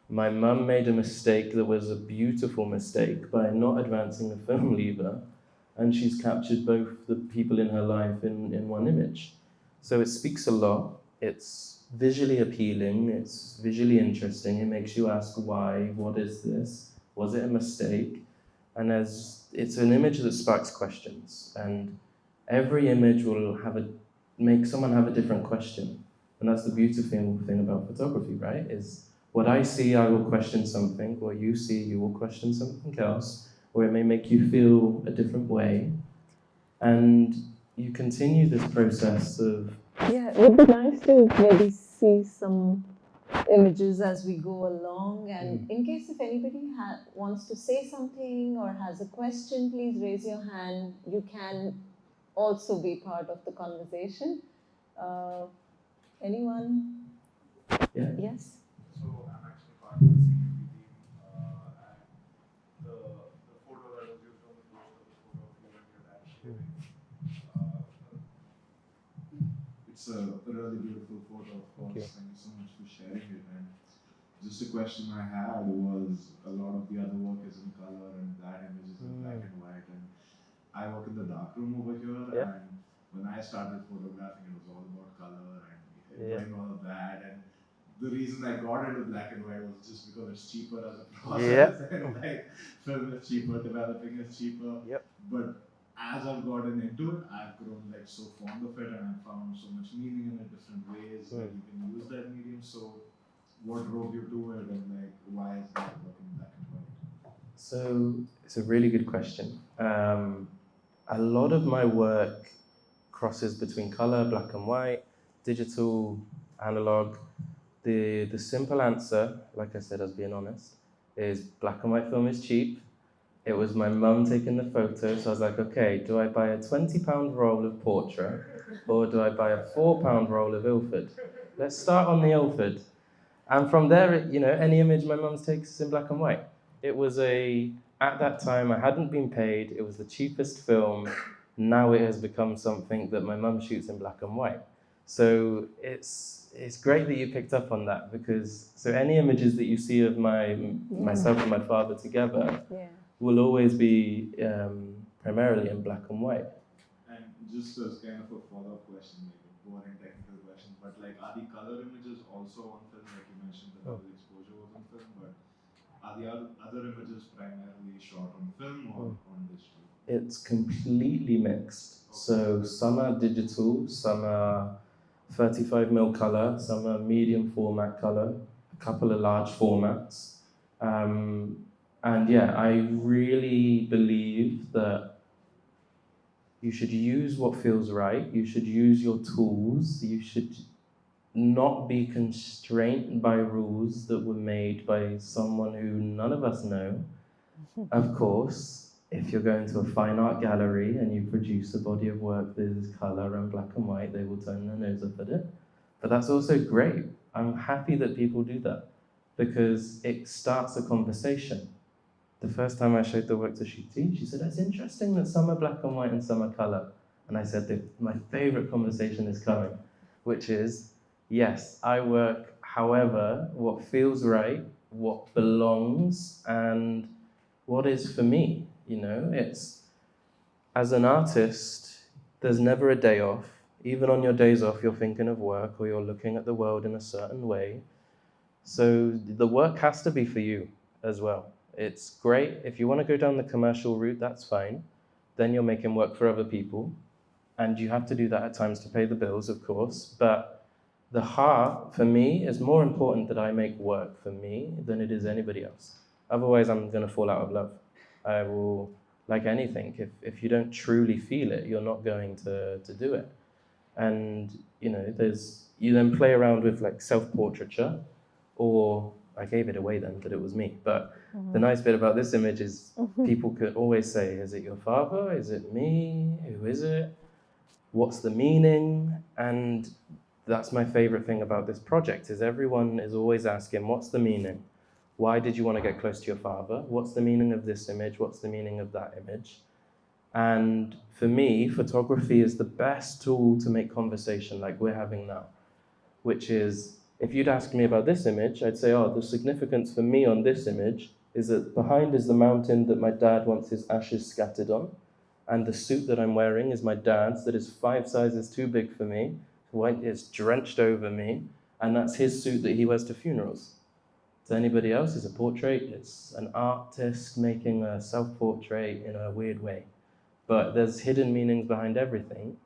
My mum made a mistake that was a beautiful mistake by not advancing the film lever, and she's captured both the people in her life in one image. So it speaks a lot. It's visually appealing. It's visually interesting. It makes you ask why, what is this? Was it a mistake? And as it's an image that sparks questions, and every image will make someone have a different question. And that's the beautiful thing about photography, right? Is what I see, I will question something. What you see, you will question something else, or it may make you feel a different way. And you continue this process of. Yeah, it would be nice to maybe see some images as we go along. And in case if anybody wants to say something or has a question, please raise your hand. You can also be part of the conversation. Anyone? Yeah. Yes? So I'm actually part of the security team, and the photo that was used on the poster, the photo of you and your dad sharing. It's a really beautiful photo, of course. Thank you so much for sharing it. And just a question I had was, a lot of the other work is in color, and that image is in black and white. And I work in the darkroom over here, and when I started photographing, it was all about color and doing all of that. And the reason I got into black and white was just because it's cheaper as a process, and like film is cheaper, developing is cheaper. But as I've gotten into it, I've grown like so fond of it, and I've found so much meaning in it, different ways that you can use that medium. So, what drove you to it, and like why is that working black and white? So it's a really good question. A lot of my work crosses between color, black and white, digital, analog. The simple answer, like I said, as being honest, is black and white film is cheap. It was my mum taking the photo, so I was like, okay, do I buy a £20 roll of Portrait or do I buy a £4 roll of Ilford? Let's start on the Ilford. And from there, any image my mum takes is in black and white. It was at that time, I hadn't been paid. It was the cheapest film. Now it has become something that my mum shoots in black and white. So it's great that you picked up on that because any images that you see of myself and my father together will always be primarily in black and white. And just as kind of a follow-up question, maybe a boring technical question, but like, are the color images also on film? Like you mentioned, the double exposure was on film, but are the other images primarily shot on film or on digital? It's completely mixed. So some are digital, some are 35mm color, some are medium format color, a couple of large formats. And yeah, I really believe that you should use what feels right. You should use your tools. You should not be constrained by rules that were made by someone who none of us know. Of course, if you're going to a fine art gallery and you produce a body of work that is color and black and white, they will turn their nose up at it. But that's also great. I'm happy that people do that because it starts a conversation. The first time I showed the work to Shruti, she said, "It's interesting that some are black and white and some are color." And I said, my favorite conversation is coming, which is, yes, I work however, what feels right, what belongs, and what is for me. It's, as an artist, there's never a day off. Even on your days off, you're thinking of work or you're looking at the world in a certain way. So the work has to be for you as well. It's great. If you want to go down the commercial route, that's fine. Then you're making work for other people. And you have to do that at times to pay the bills, of course. But the heart, for me, is more important that I make work for me than it is anybody else. Otherwise, I'm going to fall out of love. I will, like anything, if you don't truly feel it, you're not going to do it. And, you then play around with like self-portraiture, or I gave it away then that it was me. But the nice bit about this image is people could always say, is it your father? Is it me? Who is it? what's the meaning? And that's my favorite thing about this project, is everyone is always asking, what's the meaning? Why did you want to get close to your father? What's the meaning of this image? What's the meaning of that image? And for me, photography is the best tool to make conversation like we're having now, which is, if you'd ask me about this image, I'd say, oh, the significance for me on this image is that behind is the mountain that my dad wants his ashes scattered on, and the suit that I'm wearing is my dad's that is 5 sizes too big for me, it's drenched over me, and that's his suit that he wears to funerals. To anybody else, it's a portrait, it's an artist making a self-portrait in a weird way. But there's hidden meanings behind everything.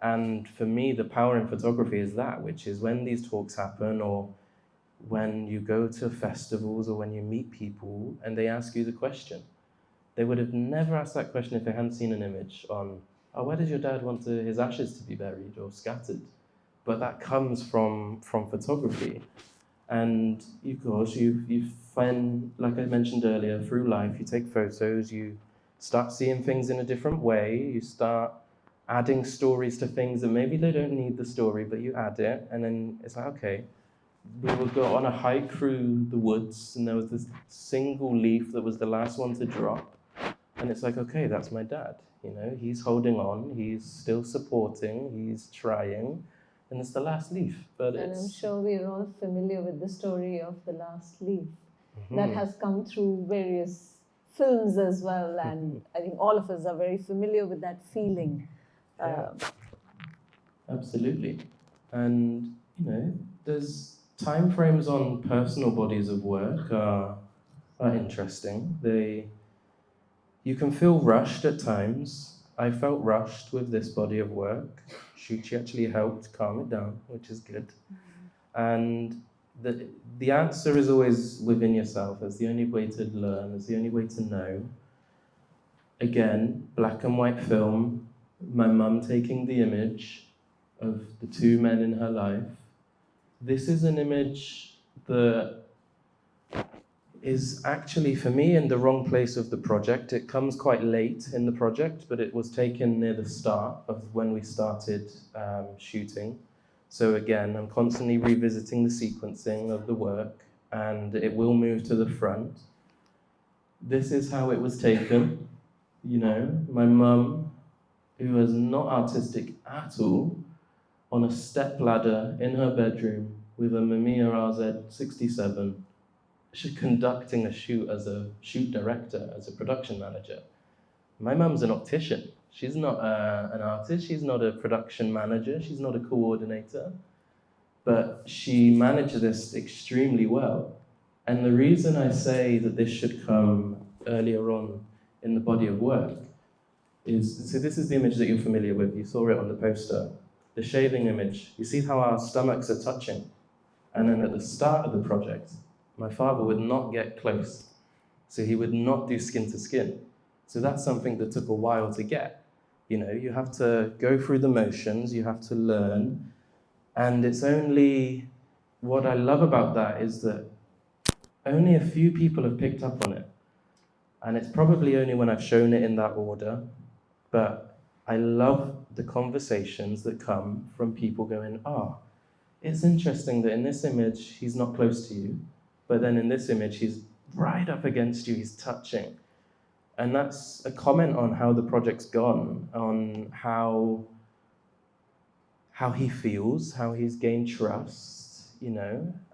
And for me, the power in photography is that, which is when these talks happen, or when you go to festivals, or when you meet people and they ask you the question. They would have never asked that question if they hadn't seen an image on, oh, where does your dad want his ashes to be buried or scattered? But that comes from photography. And of course, you find, like I mentioned earlier, through life, you take photos, you start seeing things in a different way, you start adding stories to things that maybe they don't need the story, but you add it, and then it's like, okay, we would go on a hike through the woods, and there was this single leaf that was the last one to drop, and it's like, okay, that's my dad, he's holding on, he's still supporting, he's trying, and it's the last leaf. But and I'm sure we're all familiar with the story of the last leaf. That has come through various films as well, and I think all of us are very familiar with that feeling. Absolutely. And there's time frames on personal bodies of work are interesting. You can feel rushed at times. I felt rushed with this body of work. She actually helped calm it down, which is good. And the answer is always within yourself. It's the only way to learn. It's the only way to know. Again, black and white film, my mum taking the image of the 2 men in her life. This is an image that is actually, for me, in the wrong place of the project. It comes quite late in the project, but it was taken near the start of when we started shooting. So again, I'm constantly revisiting the sequencing of the work, and it will move to the front. This is how it was taken. My mum, who was not artistic at all, on a step ladder in her bedroom with a Mamiya RZ67, she's conducting a shoot as a shoot director, as a production manager. My mum's an optician. She's not an artist, she's not a production manager, she's not a coordinator, but she managed this extremely well. And the reason I say that this should come earlier on in the body of work is, so this is the image that you're familiar with, you saw it on the poster, the shaving image. You see how our stomachs are touching? And then at the start of the project, my father would not get close. So he would not do skin to skin. So that's something that took a while to get. You have to go through the motions, you have to learn. And it's only, what I love about that is that only a few people have picked up on it. And it's probably only when I've shown it in that order. But I love the conversations that come from people going, it's interesting that in this image, he's not close to you. But then in this image, he's right up against you, he's touching. And that's a comment on how the project's gone, on how he feels, how he's gained trust.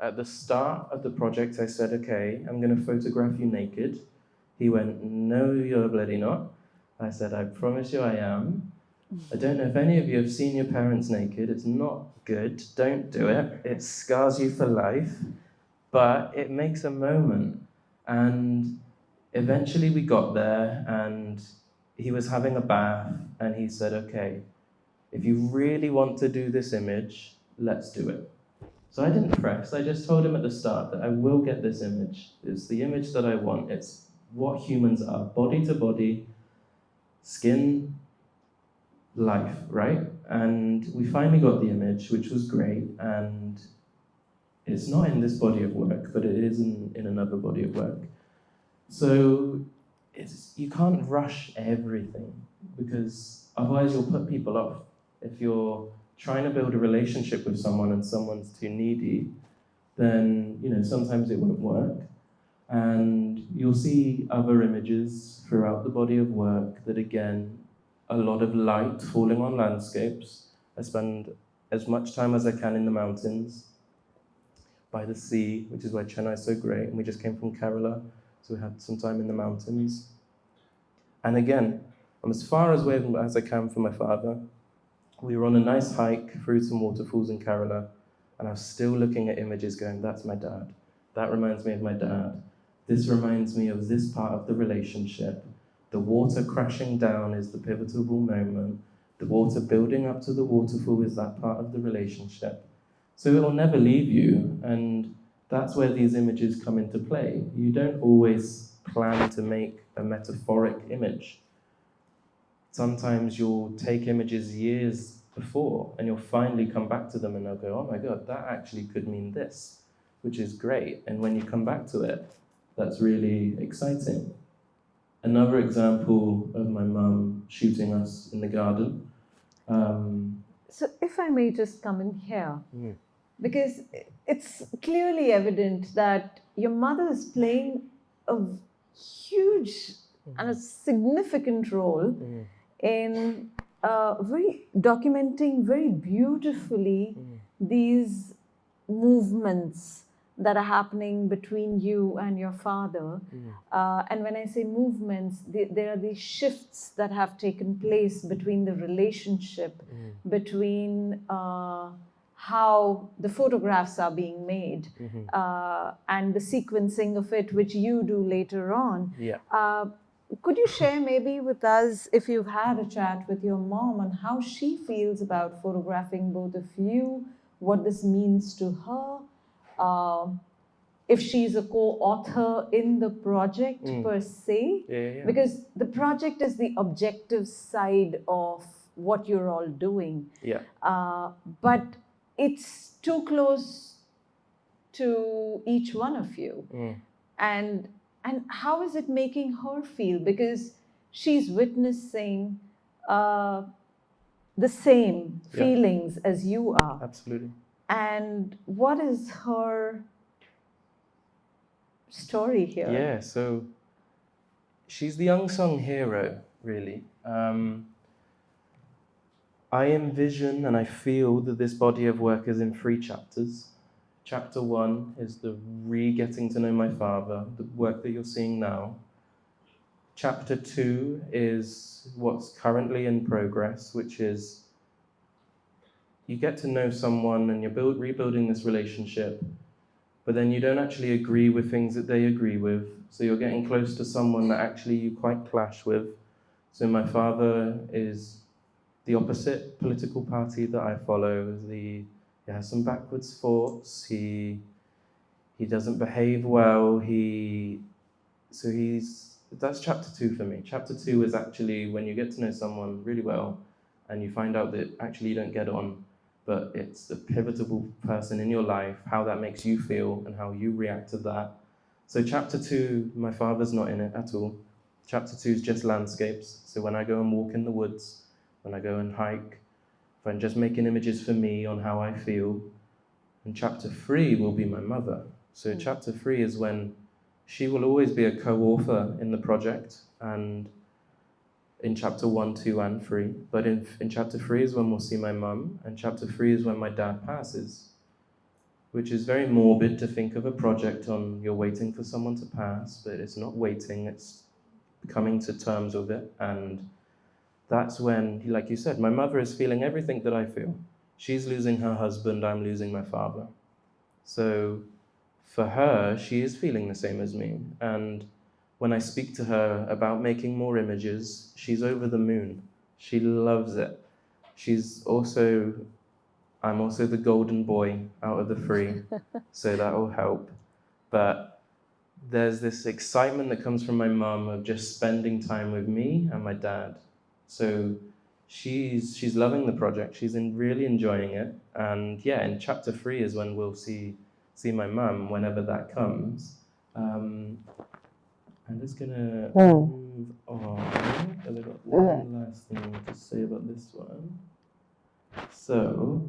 At the start of the project, I said, okay, I'm going to photograph you naked. He went, no, you're bloody not. I said, I promise you I am. I don't know if any of you have seen your parents naked. It's not good. Don't do it. It scars you for life. But it makes a moment. And eventually we got there, and he was having a bath, and he said, okay, if you really want to do this image, let's do it. So I didn't press. I just told him at the start that I will get this image. It's the image that I want. It's what humans are, body to body, skin, life, right? And we finally got the image, which was great, and it's not in this body of work, but it is in another body of work. So you can't rush everything, because otherwise you'll put people off. If you're trying to build a relationship with someone and someone's too needy, then sometimes it won't work. And you'll see other images throughout the body of work that, again, a lot of light falling on landscapes. I spend as much time as I can in the mountains, by the sea, which is why Chennai is so great. And we just came from Kerala, so we had some time in the mountains. And again, I'm as far away as I can from my father. We were on a nice hike through some waterfalls in Kerala, and I was still looking at images going, that's my dad. That reminds me of my dad. This reminds me of this part of the relationship. The water crashing down is the pivotal moment. The water building up to the waterfall is that part of the relationship. So it will never leave you, and that's where these images come into play. You don't always plan to make a metaphoric image. Sometimes you'll take images years before, and you'll finally come back to them and they'll go, oh my God, that actually could mean this, which is great. And when you come back to it, that's really exciting. Another example of my mum shooting us in the garden. So if I may just come in here, because it's clearly evident that your mother is playing a huge and a significant role in documenting very beautifully these movements that are happening between you and your father. And when I say movements, there are these shifts that have taken place between the relationship, between how the photographs are being made, and the sequencing of it, which you do later on. Could you share maybe with us, if you've had a chat with your mom, on how she feels about photographing both of you, what this means to her, if she's a co-author in the project per se? Because the project is the objective side of what you're all doing. But it's too close to each one of you. And how is it making her feel? Because she's witnessing the same feelings as you are. Absolutely. And what is her story here? Yeah, so she's the unsung hero, really. I envision and I feel that this body of work is in 3 chapters. Chapter 1 is the re-getting to know my father, the work that you're seeing now. Chapter 2 is what's currently in progress, which is you get to know someone and you're rebuilding this relationship, but then you don't actually agree with things that they agree with. So you're getting close to someone that actually you quite clash with. So my father is the opposite political party that I follow. He has some backwards thoughts. He doesn't behave well. That's chapter 2 for me. Chapter 2 is actually when you get to know someone really well and you find out that actually you don't get on, but it's a pivotal person in your life, how that makes you feel and how you react to that. So chapter 2, my father's not in it at all. Chapter 2 is just landscapes. So when I go and walk in the woods, when I go and hike, if I'm just making images for me on how I feel. And chapter 3 will be my mother. So chapter 3 is when she will always be a co-author in the project, and in chapter 1, 2, and 3. But in chapter 3 is when we'll see my mum, and chapter 3 is when my dad passes, which is very morbid to think of a project on you're waiting for someone to pass, but it's not waiting, it's coming to terms with it. And that's when, like you said, my mother is feeling everything that I feel. She's losing her husband, I'm losing my father. So for her, she is feeling the same as me. And when I speak to her about making more images, she's over the moon. She loves it. I'm also the golden boy out of the 3, so that will help. But there's this excitement that comes from my mum of just spending time with me and my dad. So she's loving the project. She's really enjoying it. And yeah, in chapter 3 is when we'll see my mum, whenever that comes. I'm just gonna move on, because I've got one last thing to say about this one. So,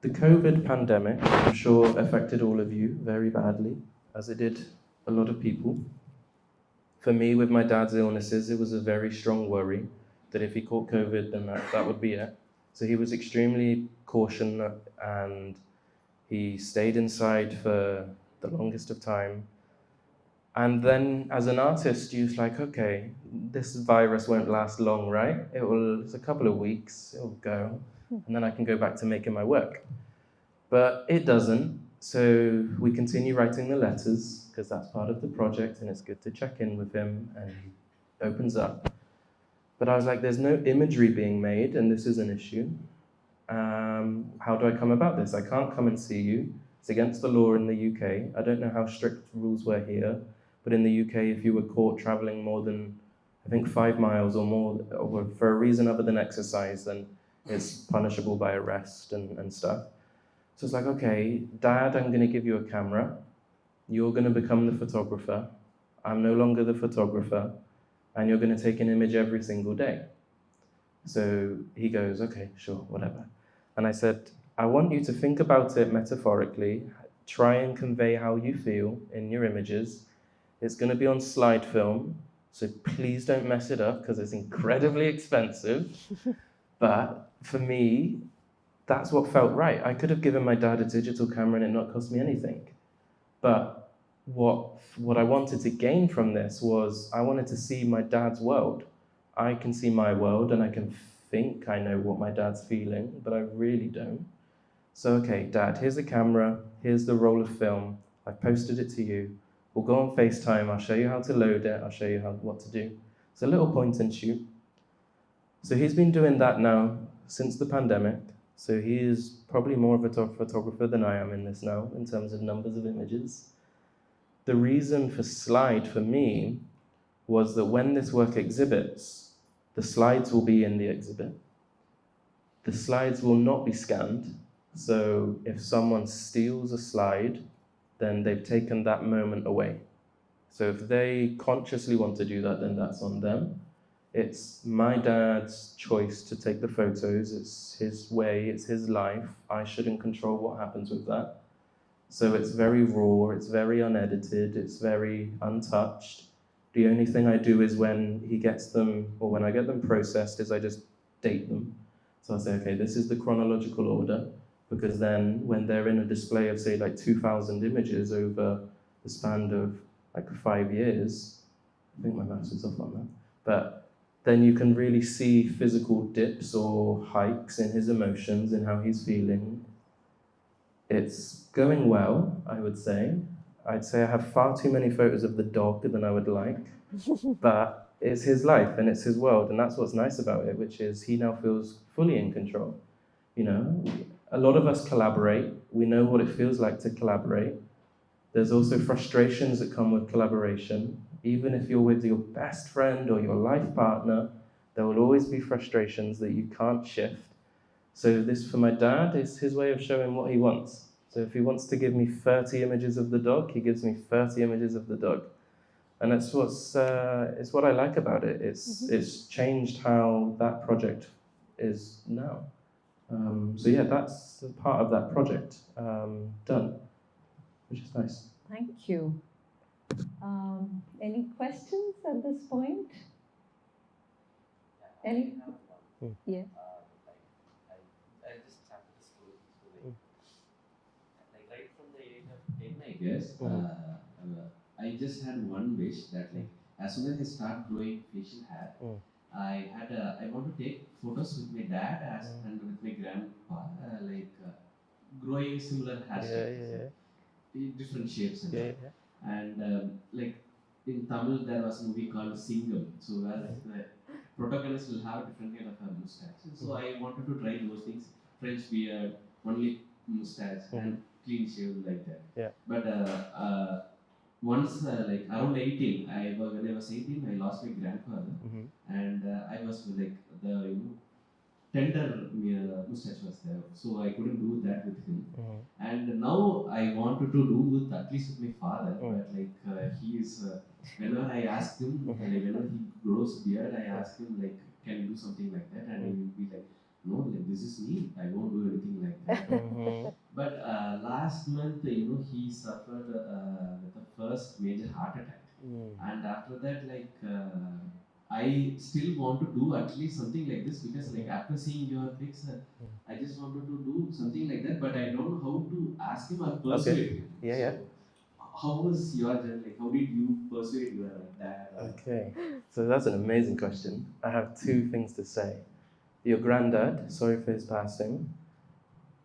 the COVID pandemic, I'm sure, affected all of you very badly, as it did a lot of people. For me, with my dad's illnesses, it was a very strong worry that if he caught COVID, then that would be it. So he was extremely cautious and he stayed inside for the longest of time. And then as an artist, you're like, okay, this virus won't last long, right? It's a couple of weeks, it'll go, and then I can go back to making my work. But it doesn't. So we continue writing the letters because that's part of the project and it's good to check in with him and he opens up. But I was like, there's no imagery being made and this is an issue. How do I come about this? I can't come and see you. It's against the law in the UK. I don't know how strict rules were here, but in the UK, if you were caught traveling more than, I think, 5 miles or more, or for a reason other than exercise, then it's punishable by arrest and stuff. So it's like, okay, Dad, I'm going to give you a camera. You're going to become the photographer. I'm no longer the photographer. And you're going to take an image every single day. So he goes, okay, sure, whatever. And I said, I want you to think about it metaphorically. Try and convey how you feel in your images. It's going to be on slide film. So please don't mess it up because it's incredibly expensive. But for me, that's what felt right. I could have given my dad a digital camera and it not cost me anything. But what I wanted to gain from this was I wanted to see my dad's world. I can see my world and I can think I know what my dad's feeling, but I really don't. So, okay, Dad, here's the camera, here's the roll of film. I've posted it to you. We'll go on FaceTime, I'll show you how to load it, I'll show you what to do. It's a little point and shoot. So he's been doing that now since the pandemic. So he is probably more of a photographer than I am in this now, in terms of numbers of images. The reason for slide for me was that when this work exhibits, the slides will be in the exhibit. The slides will not be scanned. So if someone steals a slide, then they've taken that moment away. So if they consciously want to do that, then that's on them. It's my dad's choice to take the photos. It's his way, it's his life. I shouldn't control what happens with that. So it's very raw, it's very unedited, it's very untouched. The only thing I do is when he gets them, or when I get them processed, is I just date them. So I say, okay, this is the chronological order, because then when they're in a display of, say, like 2,000 images over the span of like 5 years, I think my maths is off on that, but then you can really see physical dips or hikes in his emotions and how he's feeling. It's going well, I would say. I'd say I have far too many photos of the dog than I would like, but it's his life and it's his world, and that's what's nice about it, which is he now feels fully in control. You know, a lot of us collaborate. We know what it feels like to collaborate. There's also frustrations that come with collaboration. Even if you're with your best friend or your life partner, there will always be frustrations that you can't shift. So this, for my dad, is his way of showing what he wants. So if he wants to give me 30 images of the dog, he gives me 30 images of the dog. And that's it's what I like about it. It's changed how that project is now. So yeah, that's part of that project done, which is nice. Thank you. Any questions at this point? Any? Yeah. I just started the school. Like right from the age of 10, I guess, I just had one wish that like as soon as I start growing facial hair, I want to take photos with my dad and with my grandpa, growing similar hairstyles, different shapes and all. And like in Tamil there was a movie called Singham, so where the protagonist will have different kind of a mustache. So I wanted to try those things, French beard, only mustache and clean shave like that. Yeah. But once like around 18, when I was 18, I lost my grandfather, and I was like the tender mustache was there, so I couldn't do that with him. And now I wanted to do with at least with my father, but like he is. Whenever I ask him, like, whenever he grows beard, I ask him like, can you do something like that? And he will be like, no, like this is me. I won't do anything like that. But last month, he suffered with the first major heart attack. And after that, I still want to do at least something like this because, like, after seeing your pics, I just wanted to do something like that, but I don't know how to ask him or persuade him. Yeah. So, how was your journey? Like, how did you persuade your dad? Okay, so that's an amazing question. I have two things to say. Your granddad, sorry for his passing,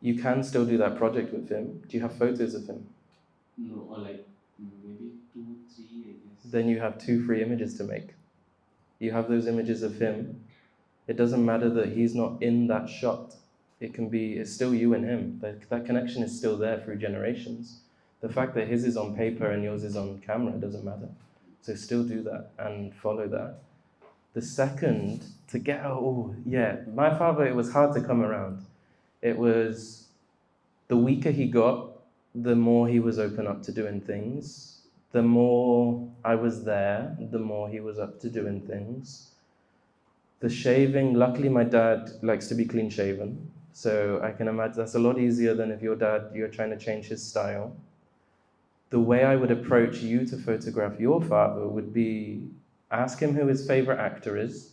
you can still do that project with him. Do you have photos of him? No, or like maybe 2, 3, I guess. Then you have 2 free images to make. You have those images of him. It doesn't matter that he's not in that shot. It's still you and him. That connection is still there through generations. The fact that his is on paper and yours is on camera doesn't matter. So still do that and follow that. The second, to get out, my father, it was hard to come around. It was, the weaker he got, the more he was open up to doing things. The more I was there, the more he was up to doing things. The shaving, luckily my dad likes to be clean shaven. So I can imagine that's a lot easier than if you're trying to change his style. The way I would approach you to photograph your father would be ask him who his favorite actor is,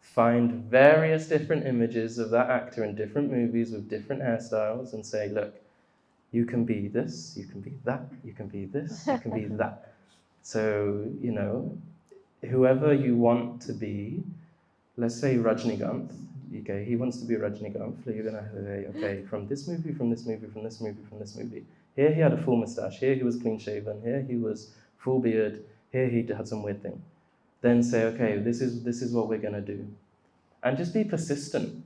find various different images of that actor in different movies with different hairstyles and say, look, you can be this, you can be that, you can be this, you can be that. So, whoever you want to be, let's say Rajnikanth, okay, he wants to be Rajnikanth, you're gonna say, okay, from this movie, from this movie, from this movie, from this movie. Here he had a full moustache, here he was clean shaven, here he was full beard, here he had some weird thing. Then say, okay, this is what we're gonna do. And just be persistent,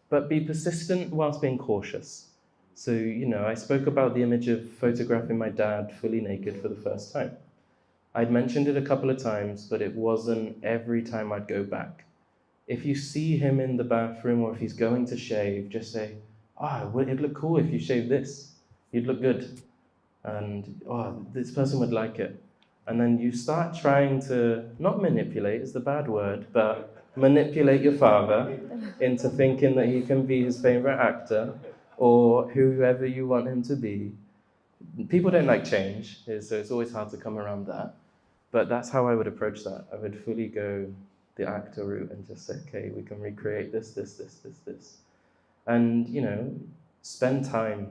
but be persistent whilst being cautious. So, I spoke about the image of photographing my dad fully naked for the first time. I'd mentioned it a couple of times, but it wasn't every time I'd go back. If you see him in the bathroom or if he's going to shave, just say, it'd look cool if you shaved this. You'd look good. And, this person would like it. And then you start trying to, not manipulate is the bad word, but manipulate your father into thinking that he can be his favorite actor or whoever you want him to be. People don't like change, so it's always hard to come around that. But that's how I would approach that. I would fully go the actor route and just say, okay, we can recreate this. And, spend time.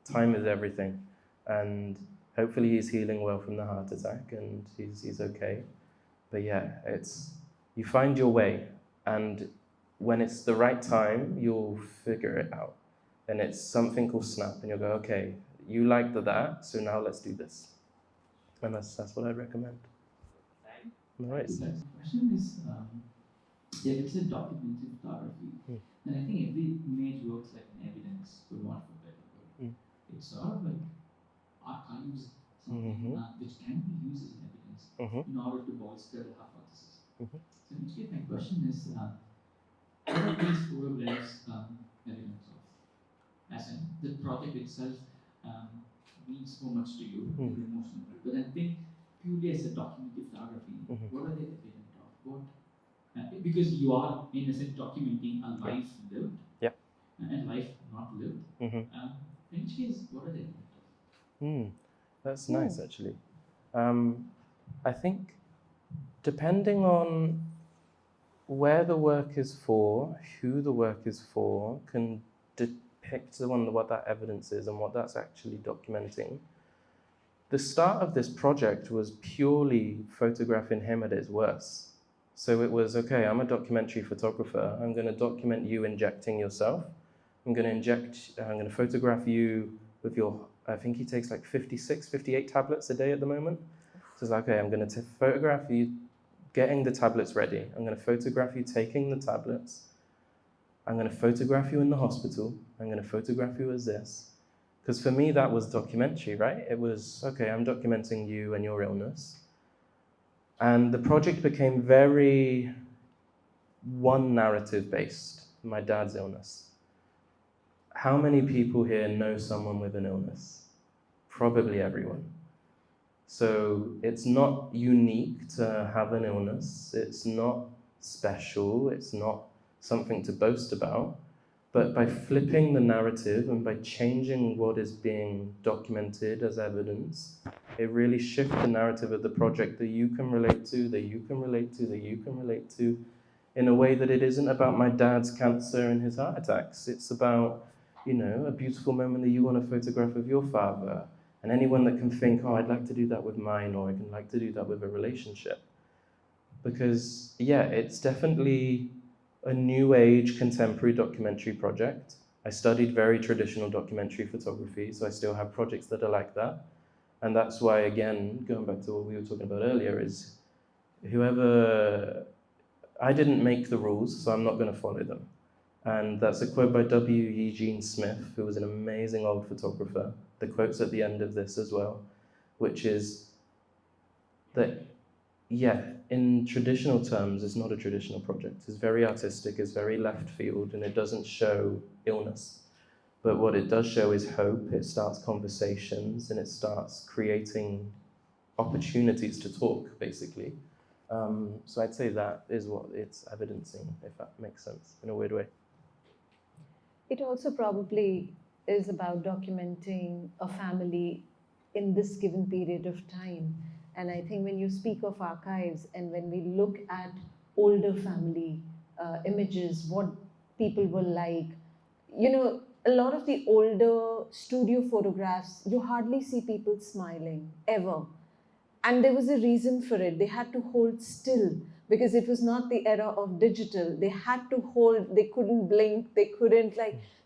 Time is everything. And hopefully he's healing well from the heart attack and he's okay. But yeah, you find your way. And when it's the right time, you'll figure it out. And it's something called snap. And you'll go, okay, you liked that, so now let's do this. And that's what I'd recommend. All right. The question is, if it's a documentary photography, then I think every image works like an evidence, for want of a better word. It's sort of like archives something which can be used as an evidence in order to bolster the hypothesis. So in which case, my question is, what are these photographs evidence of? As in, the project itself means so much to you, you're emotional. But then think purely as a documentary photography, what are they evident of? What? Because you are, in a sense, documenting a life lived and life not lived. In which case, what are they evident of? That's nice, actually. I think depending on where the work is for, who the work is for, can depict what that evidence is and what that's actually documenting. The start of this project was purely photographing him at his worst. So it was, okay, I'm a documentary photographer. I'm going to document you injecting yourself. I'm going to photograph you with I think he takes like 56, 58 tablets a day at the moment. So it's like, okay, I'm going to photograph you getting the tablets ready. I'm going to photograph you taking the tablets. I'm going to photograph you in the hospital. I'm going to photograph you as this. Because for me, that was documentary, right? It was, okay, I'm documenting you and your illness. And the project became very one narrative based, my dad's illness. How many people here know someone with an illness? Probably everyone. So it's not unique to have an illness. It's not special. It's not something to boast about. But by flipping the narrative and by changing what is being documented as evidence, it really shifts the narrative of the project that you can relate to, that you can relate to, that you can relate to, in a way that it isn't about my dad's cancer and his heart attacks. It's about, a beautiful moment that you want to photograph of your father. And anyone that can think, oh, I'd like to do that with mine, or I'd like to do that with a relationship. Because, it's definitely a new age contemporary documentary project. I studied very traditional documentary photography, so I still have projects that are like that. And that's why, again, going back to what we were talking about earlier, is I didn't make the rules, so I'm not going to follow them. And that's a quote by W. Eugene Smith, who was an amazing old photographer. The quote's at the end of this as well, which is that, in traditional terms, it's not a traditional project. It's very artistic, it's very left field, and it doesn't show illness. But what it does show is hope. It starts conversations, and it starts creating opportunities to talk, basically. So I'd say that is what it's evidencing, if that makes sense, in a weird way. It also probably is about documenting a family in this given period of time. And I think when you speak of archives and when we look at older family images, what people were like, a lot of the older studio photographs, you hardly see people smiling, ever. And there was a reason for it. They had to hold still because it was not the era of digital. They had to hold, they couldn't blink, they couldn't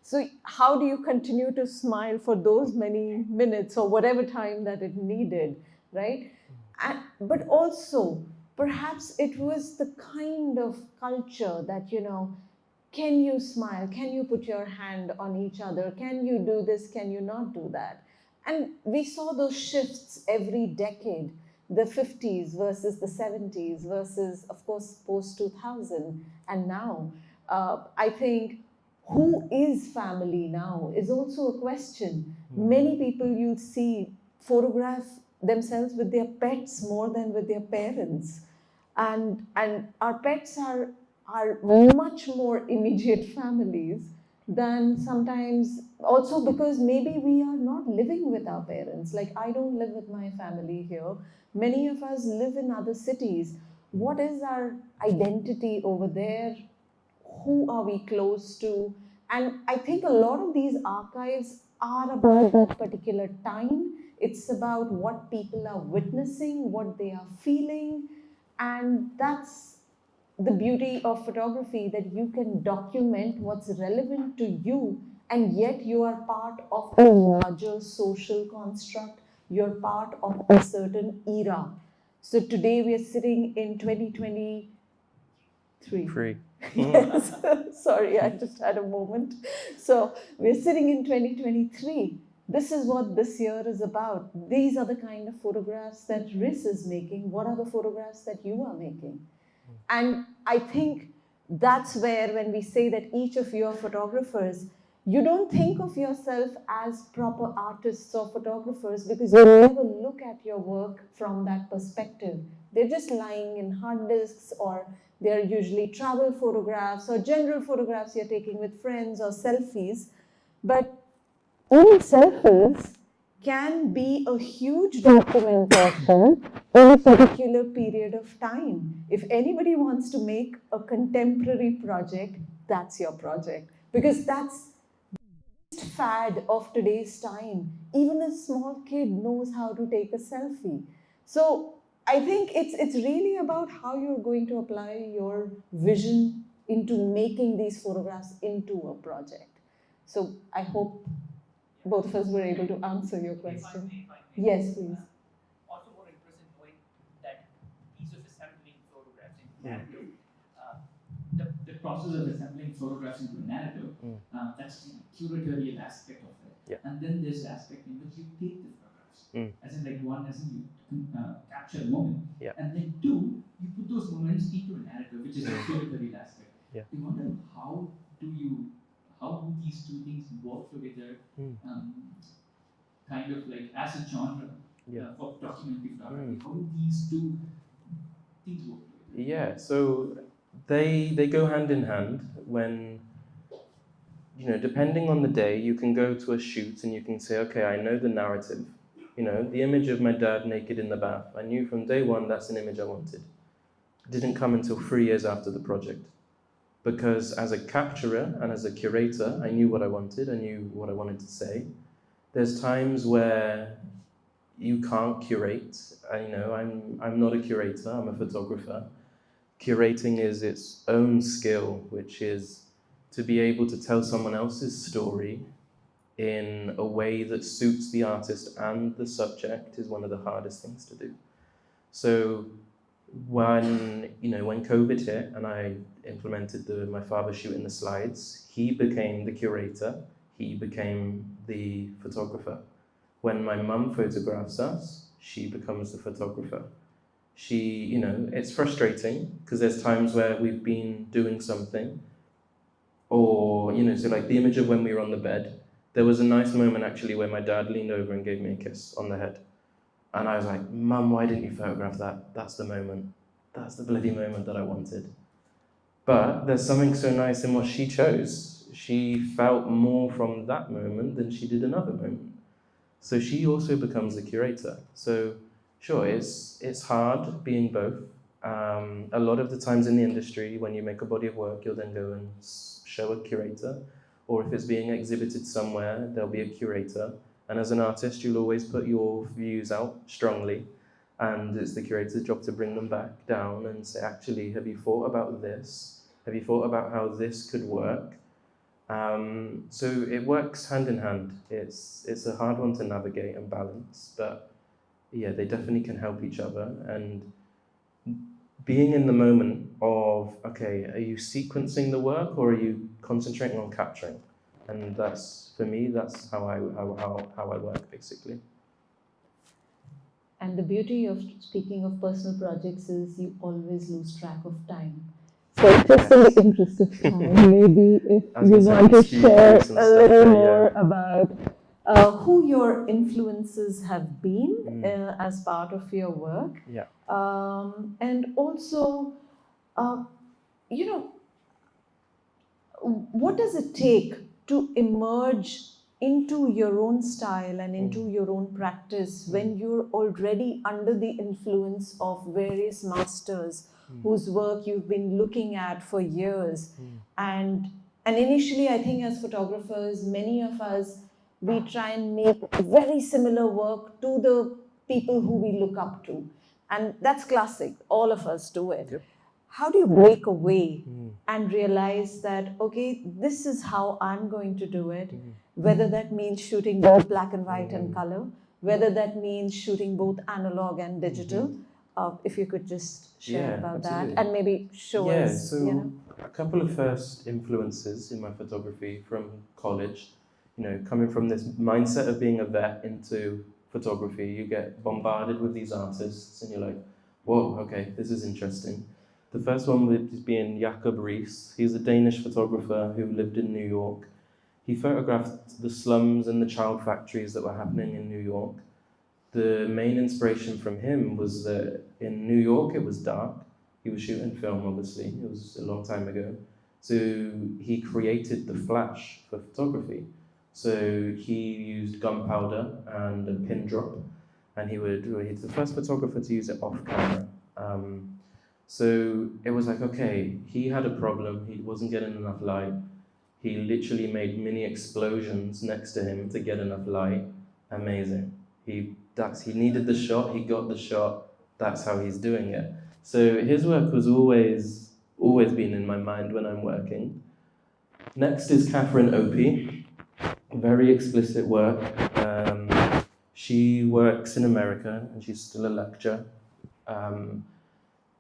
so how do you continue to smile for those many minutes or whatever time that it needed, right? But also, perhaps it was the kind of culture that, can you smile? Can you put your hand on each other? Can you do this? Can you not do that? And we saw those shifts every decade, the 50s versus the 70s versus, of course, post-2000. And now, I think, who is family now is also a question. Many people you'll see photograph themselves with their pets more than with their parents. And our pets are much more immediate families than sometimes, also because maybe we are not living with our parents. Like, I don't live with my family here. Many of us live in other cities. What is our identity over there? Who are we close to? And I think a lot of these archives are about that particular time. It's about what people are witnessing, what they are feeling. And that's the beauty of photography, that you can document what's relevant to you, and yet you are part of a larger social construct. You're part of a certain era. So today we are sitting in 2023. Free. Yes, sorry, I just had a moment. So we're sitting in 2023. This is what this year is about. These are the kind of photographs that Rhys is making. What are the photographs that you are making? And I think that's where, when we say that each of you are photographers, you don't think of yourself as proper artists or photographers because you never look at your work from that perspective. They're just lying in hard disks, or they're usually travel photographs or general photographs you're taking with friends or selfies. But even selfies can be a huge documentation in a particular period of time. If anybody wants to make a contemporary project, that's your project, because that's the fad of today's time. Even a small kid knows how to take a selfie. So I think it's really about how you're going to apply your vision into making these photographs into a project. So I hope both of us were able to answer your question. If I may. Yes, please. Also more interested in knowing that piece of assembling photographs into narrative. The process of assembling photographs into a narrative, that's the curatorial aspect of it. Yeah. And then there's the aspect in which you take the photographs. As in, like, one, as in you capture a moment. Yeah. And then two, you put those moments into a narrative, which is the curatorial aspect. Yeah. You wonder how do these two things work together, kind of like as a genre for documentary photography. How do these two things work together? Yeah, so they go hand in hand. When depending on the day, you can go to a shoot and you can say, okay, I know the narrative. The image of my dad naked in the bath. I knew from day one that's an image I wanted. It didn't come until 3 years after the project. Because as a capturer and as a curator, I knew what I wanted, I knew what I wanted to say. There's times where you can't curate. I'm not a curator, I'm a photographer. Curating is its own skill, which is to be able to tell someone else's story in a way that suits the artist and the subject is one of the hardest things to do. So when COVID hit and I implemented my father shooting the slides, he became the curator, he became the photographer. When my mum photographs us, she becomes the photographer. It's frustrating because there's times where we've been doing something or, so like the image of when we were on the bed, there was a nice moment actually where my dad leaned over and gave me a kiss on the head. And I was like, Mum, why didn't you photograph that? That's the moment. That's the bloody moment that I wanted. But there's something so nice in what she chose. She felt more from that moment than she did another moment. So she also becomes the curator. So sure, it's hard being both. A lot of the times in the industry, when you make a body of work, you'll then go and show a curator. Or if it's being exhibited somewhere, there'll be a curator. And as an artist, you'll always put your views out strongly. And it's the curator's job to bring them back down and say, actually, have you thought about this? Have you thought about how this could work? So it works hand in hand. It's a hard one to navigate and balance, but yeah, they definitely can help each other. And being in the moment of, okay, are you sequencing the work or are you concentrating on capturing? And for me, that's how I work, basically. And the beauty of speaking of personal projects is you always lose track of time. So just in the interest of time, maybe if you want to share a little more about who your influences have been as part of your work. Yeah. And also, what does it take to emerge into your own style and into your own practice when you're already under the influence of various masters whose work you've been looking at for years? And initially, I think as photographers, many of us, we try and make very similar work to the people who we look up to. And that's classic. All of us do it. Yep. How do you break away and realize that, okay, this is how I'm going to do it, whether that means shooting both black and white and color, whether that means shooting both analog and digital? If you could just share about absolutely. that and maybe show us. So a couple of first influences in my photography from college, coming from this mindset of being a vet into photography, you get bombarded with these artists and you're like, whoa, okay, this is interesting. The first one would be Rhys. He's a Danish photographer who lived in New York. He photographed the slums and the child factories that were happening in New York. The main inspiration from him was that in New York it was dark. He was shooting film, obviously. It was a long time ago. So he created the flash for photography. So he used gunpowder and a pin drop, and he's the first photographer to use it off camera. So it was like, okay, he had a problem. He wasn't getting enough light. He literally made mini explosions next to him to get enough light. Amazing. He needed the shot. He got the shot. That's how he's doing it. So his work was always been in my mind when I'm working. Next is Catherine Opie. Very explicit work. She works in America and she's still a lecturer.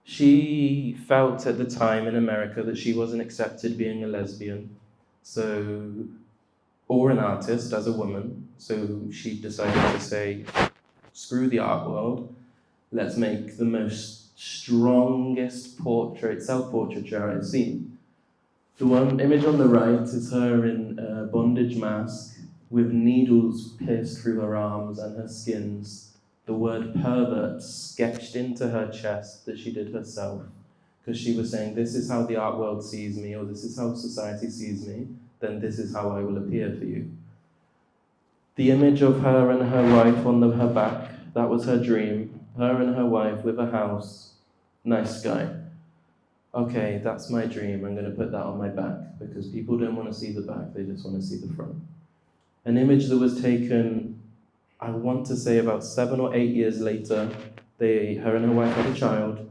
She felt at the time in America that she wasn't accepted being a lesbian, or an artist as a woman. So she decided to say, screw the art world, let's make the most strongest self-portraiture I've seen. The one image on the right is her in a bondage mask with needles pierced through her arms and her skins. The word pervert sketched into her chest that she did herself, because she was saying, this is how the art world sees me, or this is how society sees me. then this is how I will appear for you. The image of her and her wife on her back, that was her dream. Her and her wife with a house, nice guy. Okay, that's my dream. I'm going to put that on my back because people don't want to see the back, they just want to see the front. An image that was taken, I want to say about 7 or 8 years later. Her and her wife had a child.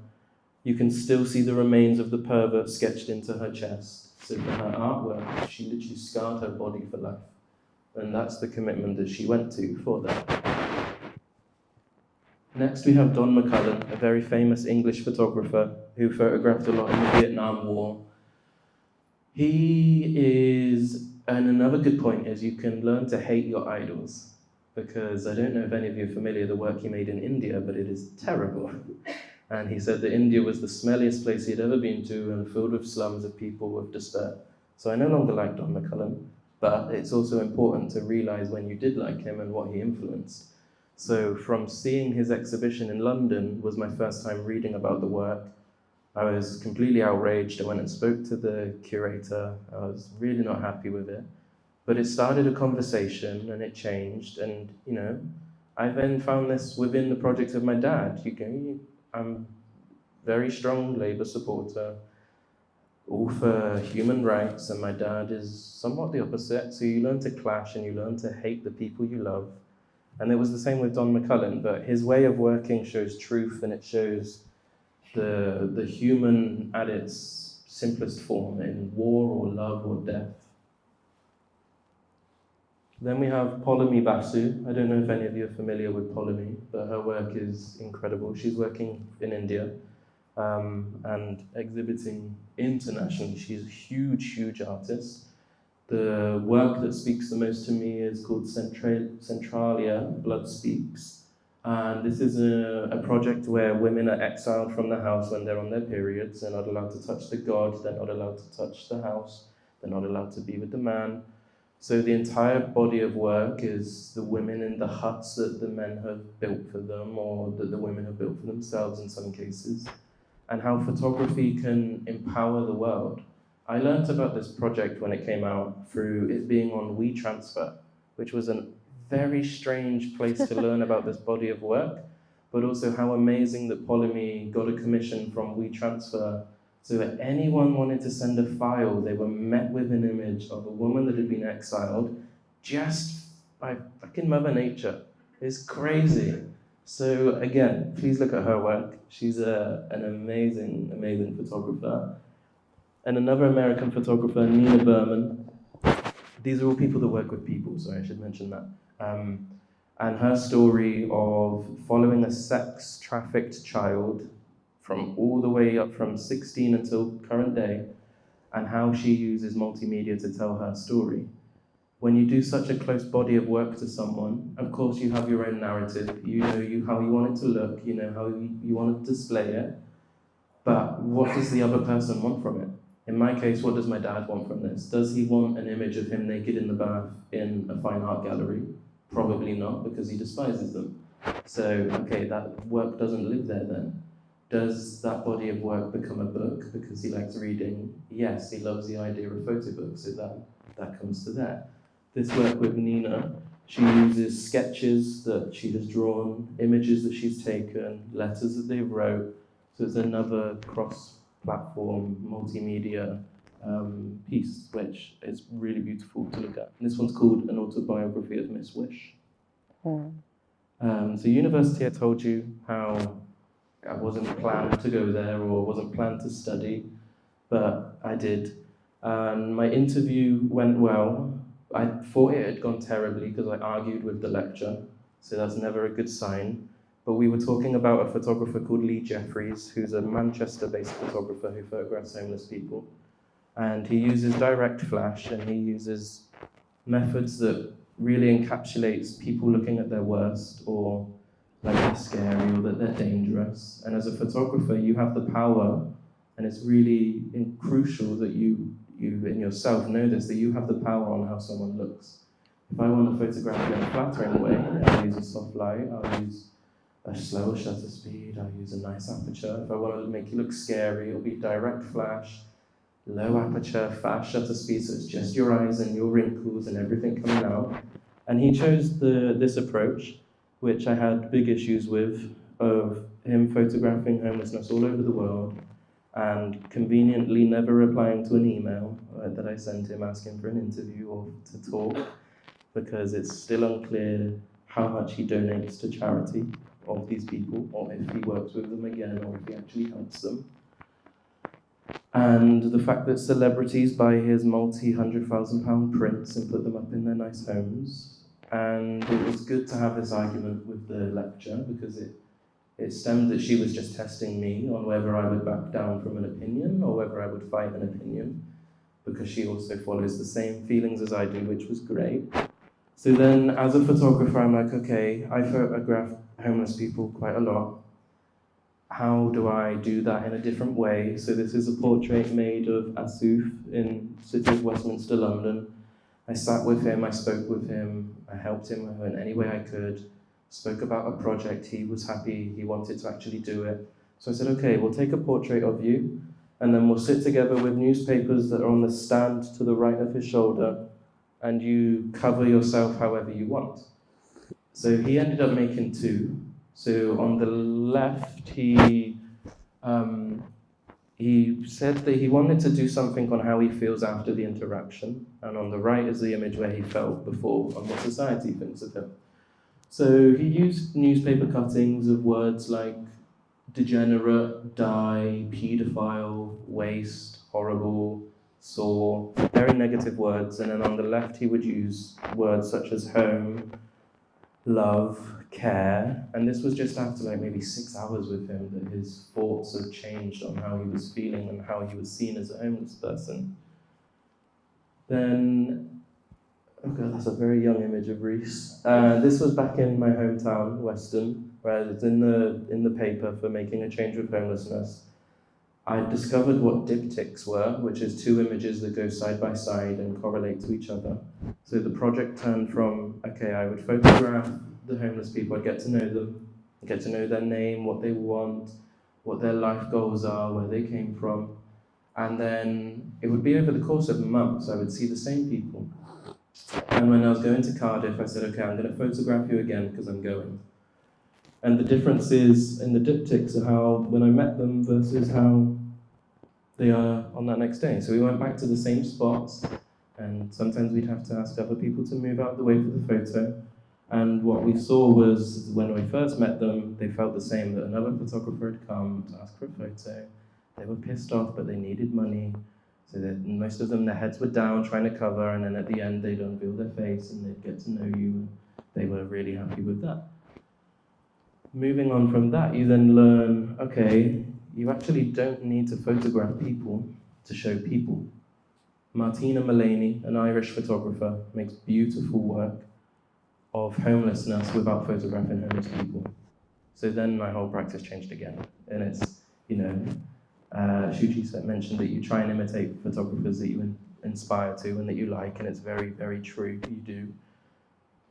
You can still see the remains of the pervert sketched into her chest. So for her artwork, she literally scarred her body for life. And that's the commitment that she went to for that. Next we have Don McCullum, a very famous English photographer who photographed a lot in the Vietnam War. And another good point is you can learn to hate your idols, because I don't know if any of you are familiar with the work he made in India, but it is terrible. And he said that India was the smelliest place he'd ever been to and filled with slums of people with despair. So I no longer like Don McCullum, but it's also important to realize when you did like him and what he influenced. So from seeing his exhibition in London was my first time reading about the work. I was completely outraged. I went and spoke to the curator. I was really not happy with it. But it started a conversation and it changed. And, I then found this within the project of my dad. I'm very strong Labour supporter, all for human rights, and my dad is somewhat the opposite. So you learn to clash and you learn to hate the people you love. And it was the same with Don McCullum, but his way of working shows truth and it shows the human at its simplest form in war or love or death. Then we have Polemy Basu. I don't know if any of you are familiar with Polemy, but her work is incredible. She's working in India and exhibiting internationally. She's a huge, huge artist. The work that speaks the most to me is called Centralia, Blood Speaks. And this is a project where women are exiled from the house when they're on their periods. They're not allowed to touch the god, they're not allowed to touch the house, they're not allowed to be with the man. So the entire body of work is the women in the huts that the men have built for them, or that the women have built for themselves in some cases, and how photography can empower the world. I learned about this project when it came out through it being on WeTransfer, which was a very strange place to learn about this body of work, but also how amazing that Polemy got a commission from WeTransfer. So that anyone wanted to send a file, they were met with an image of a woman that had been exiled just by fucking Mother Nature. It's crazy. So again, please look at her work. She's an amazing, amazing photographer. And another American photographer, Nina Berman. These are all people that work with people, sorry, I should mention that. And her story of following a sex-trafficked child from all the way up from 16 until current day, and how she uses multimedia to tell her story. When you do such a close body of work to someone, of course you have your own narrative. You know how you want it to look, you know how you want to display it, but what does the other person want from it? In my case, what does my dad want from this? Does he want an image of him naked in the bath in a fine art gallery? Probably not, because he despises them. So, okay, that work doesn't live there then. Does that body of work become a book because he likes reading? Yes, he loves the idea of photo books, so that comes to that. This work with Nina, she uses sketches that she has drawn, images that she's taken, letters that they wrote, so it's another cross-platform, multimedia piece, which is really beautiful to look at. And this one's called An Autobiography of Miss Wish. So university, I told you how I wasn't planned to go there or wasn't planned to study, but I did. And my interview went well. I thought it had gone terribly because I argued with the lecturer, so that's never a good sign. But we were talking about a photographer called Lee Jeffries, who's a Manchester-based photographer who photographs homeless people. And he uses direct flash, and he uses methods that really encapsulates people looking at their worst, or like they're scary, or that they're dangerous. And as a photographer, you have the power, and it's really crucial that you in yourself know this, that you have the power on how someone looks. If I want to photograph you in a flattering way, I'll use a soft light, I'll use a slower shutter speed, I'll use a nice aperture. If I want to make you look scary, it'll be direct flash, low aperture, fast shutter speed, so it's just your eyes and your wrinkles and everything coming out. And he chose this approach, which I had big issues with, of him photographing homelessness all over the world and conveniently never replying to an email that I sent him asking for an interview or to talk, because it's still unclear how much he donates to charity of these people, or if he works with them again, or if he actually helps them. And the fact that celebrities buy his multi-100,000-pound prints and put them up in their nice homes. And it was good to have this argument with the lecture, because it stemmed that she was just testing me on whether I would back down from an opinion or whether I would fight an opinion, because she also follows the same feelings as I do, which was great. So then, as a photographer, I'm like, okay, I photograph homeless people quite a lot. How do I do that in a different way? So this is a portrait made of Asuf in the city of Westminster, London. I sat with him, I spoke with him, I helped him in any way I could, spoke about a project, he was happy, he wanted to actually do it. So I said, okay, we'll take a portrait of you, and then we'll sit together with newspapers that are on the stand to the right of his shoulder, and you cover yourself however you want. So he ended up making two. So on the left, he said that he wanted to do something on how he feels after the interaction, and on the right is the image where he felt before, on what society thinks of him. So he used newspaper cuttings of words like degenerate, die, paedophile, waste, horrible, sore, very negative words, and then on the left he would use words such as home, love, care, and this was just after like maybe 6 hours with him that his thoughts had changed on how he was feeling and how he was seen as a homeless person. Then, oh god, that's a very young image of Rhys. This was back in my hometown, Weston, where I was in the paper for making a change with homelessness. I discovered what diptychs were, which is two images that go side by side and correlate to each other. So the project turned from, okay, I would photograph the homeless people, I'd get to know them, get to know their name, what they want, what their life goals are, where they came from. And then it would be over the course of months, I would see the same people. And when I was going to Cardiff, I said, okay, I'm going to photograph you again because I'm going. And the difference is in the diptychs are how, when I met them versus how they are on that next day. So we went back to the same spots, and sometimes we'd have to ask other people to move out of the way for the photo. And what we saw was, when we first met them, they felt the same, that another photographer had come to ask for a photo. They were pissed off, but they needed money. So that most of them, their heads were down, trying to cover, and then at the end, they'd unveil their face and they'd get to know you. They were really happy with that. Moving on from that, you then learn, okay, you actually don't need to photograph people to show people. Martina Mullaney, an Irish photographer, makes beautiful work of homelessness without photographing homeless people. So then my whole practice changed again. And it's, Shuchi mentioned that you try and imitate photographers that you inspire to and that you like, and it's very, very true, you do.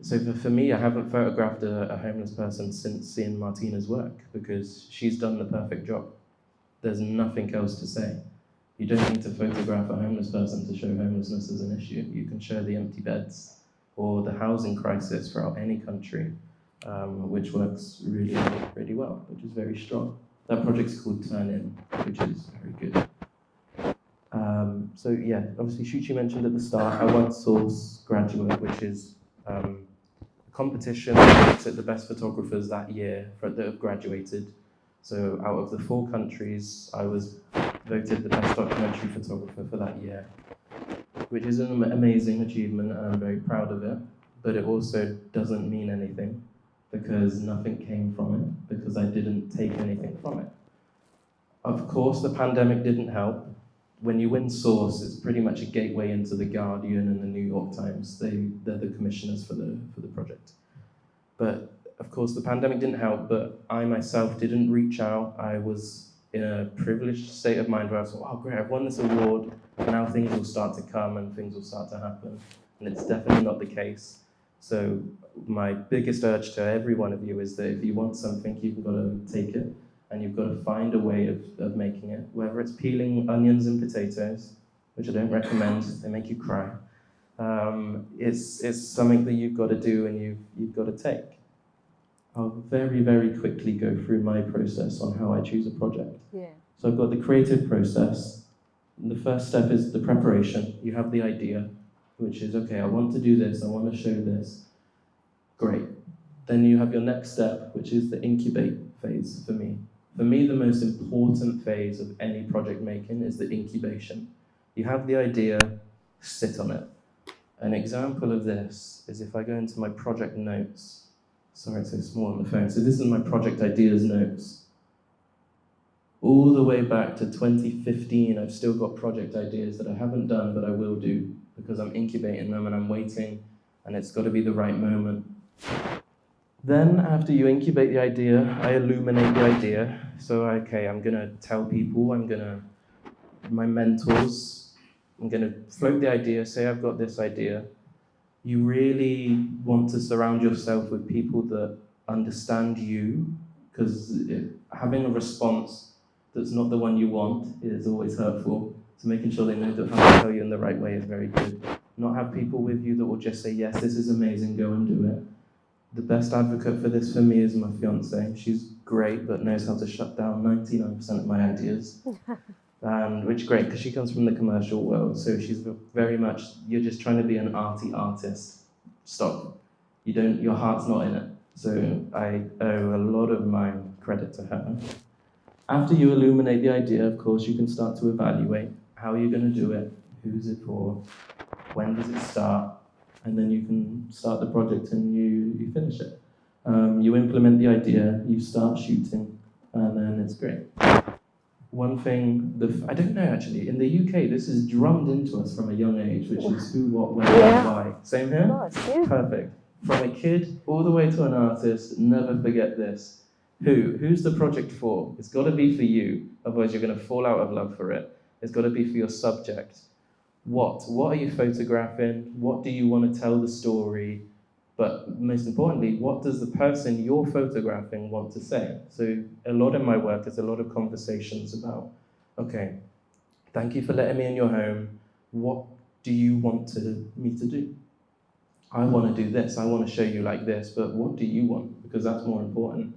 So for me, I haven't photographed a homeless person since seeing Martina's work, because she's done the perfect job. There's nothing else to say. You don't need to photograph a homeless person to show homelessness as an issue. You can show the empty beds or the housing crisis throughout any country, which works really, really well, which is very strong. That project's called Turn In, which is very good. So yeah, obviously Shuchi mentioned at the start, I won Source Graduate, which is a competition that looks at the best photographers that year that have graduated. So out of the 4 countries, I was voted the best documentary photographer for that year, which is an amazing achievement, and I'm very proud of it. But it also doesn't mean anything, because nothing came from it, because I didn't take anything from it. Of course, the pandemic didn't help. When you win Source, it's pretty much a gateway into The Guardian and the New York Times. They're the commissioners for the project. But of course, the pandemic didn't help, but I myself didn't reach out. I was in a privileged state of mind where I was like, oh great, I've won this award, now things will start to come and things will start to happen. And it's definitely not the case. So my biggest urge to every one of you is that if you want something, you've got to take it, and you've got to find a way of making it, whether it's peeling onions and potatoes, which I don't recommend. They make you cry. It's something that you've got to do and you've got to take. I'll very, very quickly go through my process on how I choose a project. Yeah. So I've got the creative process. The first step is the preparation. You have the idea, which is, okay, I want to do this, I want to show this. Great. Then you have your next step, which is the incubate phase for me. For me, the most important phase of any project making is the incubation. You have the idea, sit on it. An example of this is if I go into my project notes. Sorry, it's so small on the phone. So this is my project ideas notes. All the way back to 2015, I've still got project ideas that I haven't done, but I will do because I'm incubating them and I'm waiting, and it's got to be the right moment. Then, after you incubate the idea, I illuminate the idea. So, okay, I'm going to tell people, my mentors, I'm going to float the idea, say I've got this idea. You really want to surround yourself with people that understand you, because having a response that's not the one you want is always hurtful. So making sure they know that how to tell you in the right way is very good. Not have people with you that will just say, yes, this is amazing, go and do it. The best advocate for this for me is my fiance. She's great, but knows how to shut down 99% of my ideas. Which is great, because she comes from the commercial world, so she's very much, you're just trying to be an arty artist. Stop. Your heart's not in it. So I owe a lot of my credit to her. After you illuminate the idea, of course, you can start to evaluate how you're going to do it, who's it for, when does it start, and then you can start the project and you finish it. You implement the idea, you start shooting, and then it's great. One thing, I don't know actually, in the UK this is drummed into us from a young age, which is who, what, when, and why. Same here? Nice, yeah. Perfect. From a kid all the way to an artist, never forget this. Who's the project for? It's got to be for you, otherwise you're going to fall out of love for it. It's got to be for your subject. What are you photographing? What do you want to tell the story? But most importantly, what does the person you're photographing want to say? So a lot in my work is a lot of conversations about, okay, thank you for letting me in your home. What do you want me to do? I want to do this. I want to show you like this, but what do you want? Because that's more important.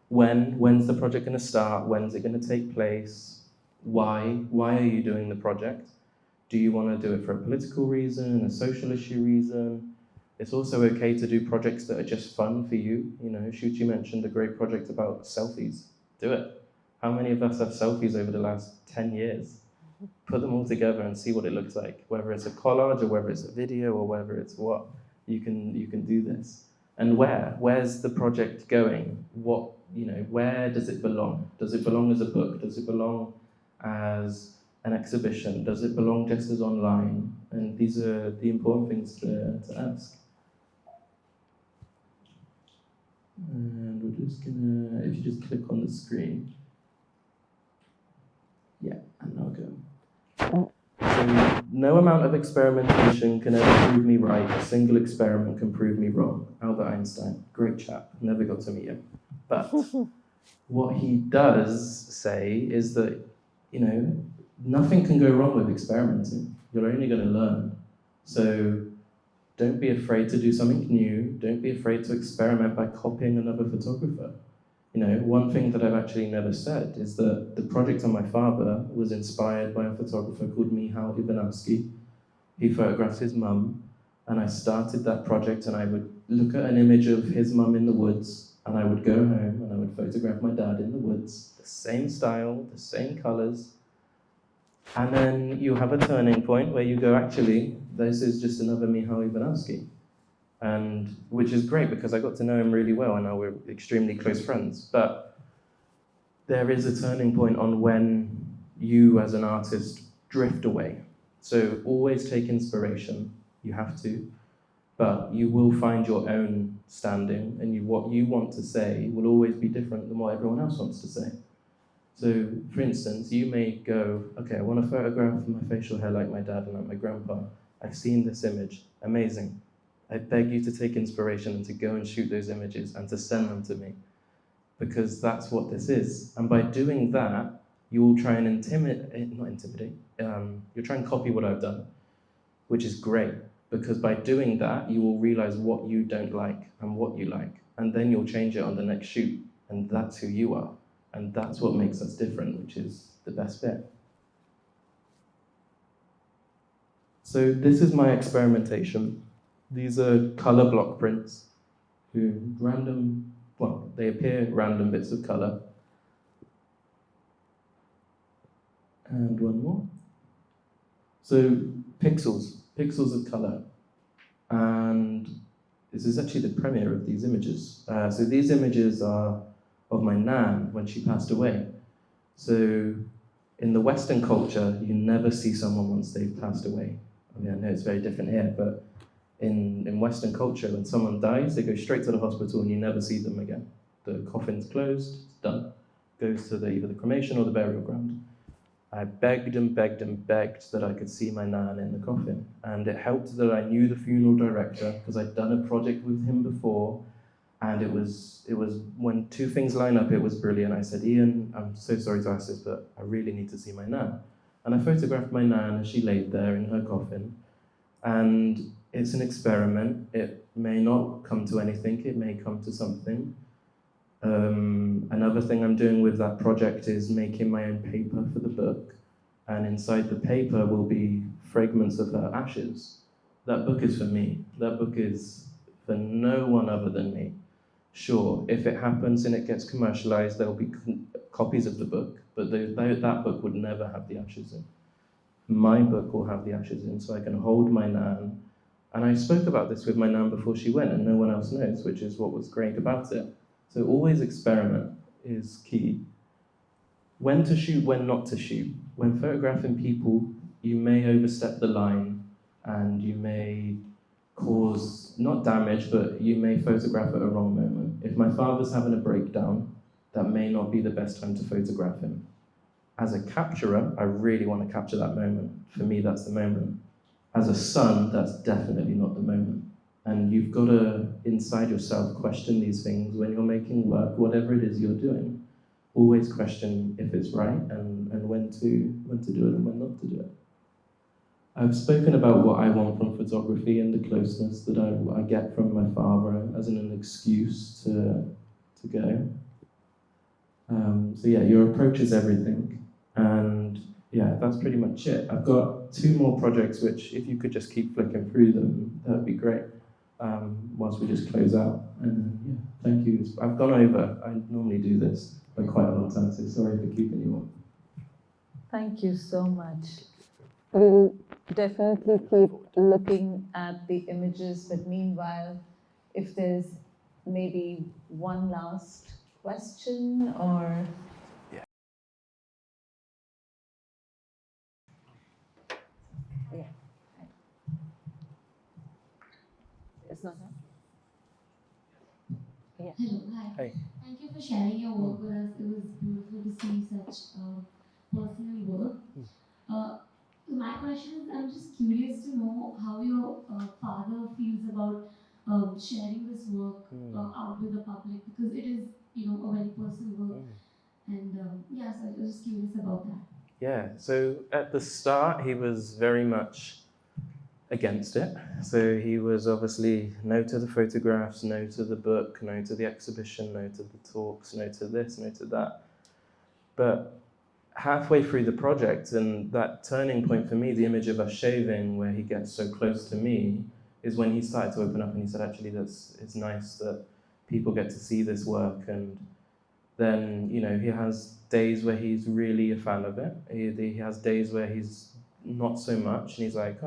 When's the project going to start? When's it going to take place? Why? Why are you doing the project? Do you want to do it for a political reason, a social issue reason? It's also okay to do projects that are just fun for you. You know, Shuchi mentioned a great project about selfies. Do it. How many of us have selfies over the last 10 years? Put them all together and see what it looks like. Whether it's a collage or whether it's a video or whether it's what, you can do this. And where's the project going? Where does it belong? Does it belong as a book? Does it belong as an exhibition? Does it belong just as online? And these are the important things to ask. And we're just gonna, if you just click on the screen. Yeah, and I'll go. So no amount of experimentation can ever prove me right. A single experiment can prove me wrong. Albert Einstein, great chap, never got to meet him. But what he does say is that, nothing can go wrong with experimenting. You're only going to learn. So don't be afraid to do something new. Don't be afraid to experiment by copying another photographer. One thing that I've actually never said is that the project on my father was inspired by a photographer called Michał Iwanowski. He photographed his mum, and I started that project, and I would look at an image of his mum in the woods, and I would go home and I would photograph my dad in the woods, the same style, the same colors. And then you have a turning point where you go, actually, this is just another Michał Iwanowski. And which is great because I got to know him really well and now we're extremely close friends. But there is a turning point on when you as an artist drift away. So always take inspiration, you have to, but you will find your own standing and what you want to say will always be different than what everyone else wants to say. So, for instance, you may go, okay, I want to photograph my facial hair like my dad and like my grandpa. I've seen this image, amazing. I beg you to take inspiration and to go and shoot those images and to send them to me, because that's what this is. And by doing that, you will try and you're trying to copy what I've done, which is great, because by doing that, you will realize what you don't like and what you like, and then you'll change it on the next shoot, and that's who you are, and that's what makes us different, which is the best bit. So this is my experimentation. These are color block prints, they appear random bits of color. And one more. So pixels of color. And this is actually the premiere of these images. So these images are of my nan when she passed away. So in the Western culture, you never see someone once they've passed away. I mean, I know it's very different here, but in Western culture, when someone dies, they go straight to the hospital and you never see them again. The coffin's closed, it's done. Goes to either the cremation or the burial ground. I begged and begged and begged that I could see my nan in the coffin. And it helped that I knew the funeral director, because I'd done a project with him before. And it was when two things line up, it was brilliant. I said, Ian, I'm so sorry to ask this, but I really need to see my nan. And I photographed my nan as she laid there in her coffin. And it's an experiment. It may not come to anything, it may come to something. Another thing I'm doing with that project is making my own paper for the book. And inside the paper will be fragments of her ashes. That book is for me. That book is for no one other than me. Sure, if it happens and it gets commercialized, there'll be copies of the book, but that book would never have the ashes in. My book will have the ashes in, so I can hold my nan. And I spoke about this with my nan before she went, and no one else knows, which is what was great about it. So always experiment is key. When to shoot, when not to shoot. When photographing people, you may overstep the line, and you may cause, not damage, but you may photograph at a wrong moment. If my father's having a breakdown, that may not be the best time to photograph him. As a capturer, I really want to capture that moment. For me, that's the moment. As a son, that's definitely not the moment. And you've got to, inside yourself, question these things when you're making work, whatever it is you're doing. Always question if it's right and when to do it and when not to do it. I've spoken about what I want from photography and the closeness that I get from my father as an excuse to go. So yeah, your approach is everything. And yeah, that's pretty much it. I've got 2 more projects which, if you could just keep flicking through them, that would be great. Whilst we just close out. And yeah, thank you. I've gone over. I normally do this by quite a long time, so sorry for keeping you on. Thank you so much. We'll definitely keep looking at the images, but meanwhile, if there's maybe one last question or... Yeah. Yeah. It's not that? Yeah. Hello, hi. Hey. Thank you for sharing your work with us. It was beautiful to see such personal work. My question is, I'm just curious to know how your father feels about sharing this work out with the public, because it is, a very personal work. And yeah, so I was just curious about that. Yeah, so at the start, he was very much against it. So he was obviously no to the photographs, no to the book, no to the exhibition, no to the talks, no to this, no to that. But halfway through the project, and that turning point for me, the image of us shaving where he gets so close to me, is when he started to open up and he said, actually, it's nice that people get to see this work. And then, he has days where he's really a fan of it. He has days where he's not so much, and he's like,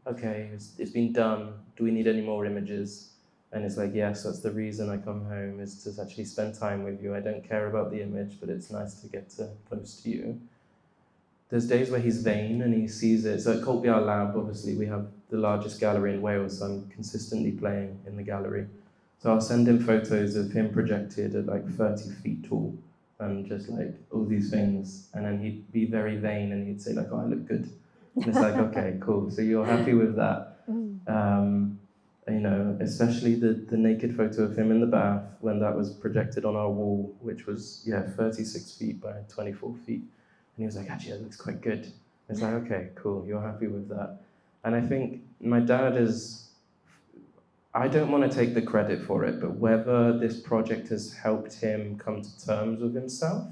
okay, it's been done. Do we need any more images? And it's like, yes, that's the reason I come home, is to actually spend time with you. I don't care about the image, but it's nice to get close to you. There's days where he's vain and he sees it. So at Colt BR Lab, obviously, we have the largest gallery in Wales, so I'm consistently playing in the gallery. So I'll send him photos of him projected at like 30 feet tall and just like all these things. And then he'd be very vain and he'd say like, oh, I look good. And it's like, okay, cool. So you're happy with that. Especially the naked photo of him in the bath when that was projected on our wall, which was, 36 feet by 24 feet. And he was like, actually, that looks quite good. It's like, okay, cool, you're happy with that. And I think my dad is, I don't want to take the credit for it, but whether this project has helped him come to terms with himself,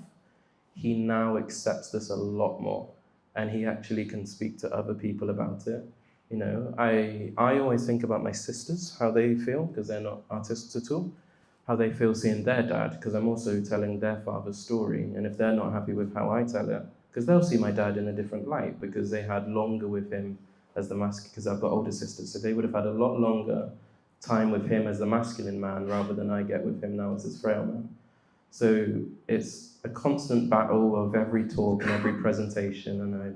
he now accepts this a lot more, and he actually can speak to other people about it. You know, I always think about my sisters, how they feel, because they're not artists at all, how they feel seeing their dad, because I'm also telling their father's story, and if they're not happy with how I tell it, because they'll see my dad in a different light, because they had longer with him as the masculine, because I've got older sisters, so they would have had a lot longer time with him as the masculine man rather than I get with him now as his frail man. So it's a constant battle of every talk and every presentation. And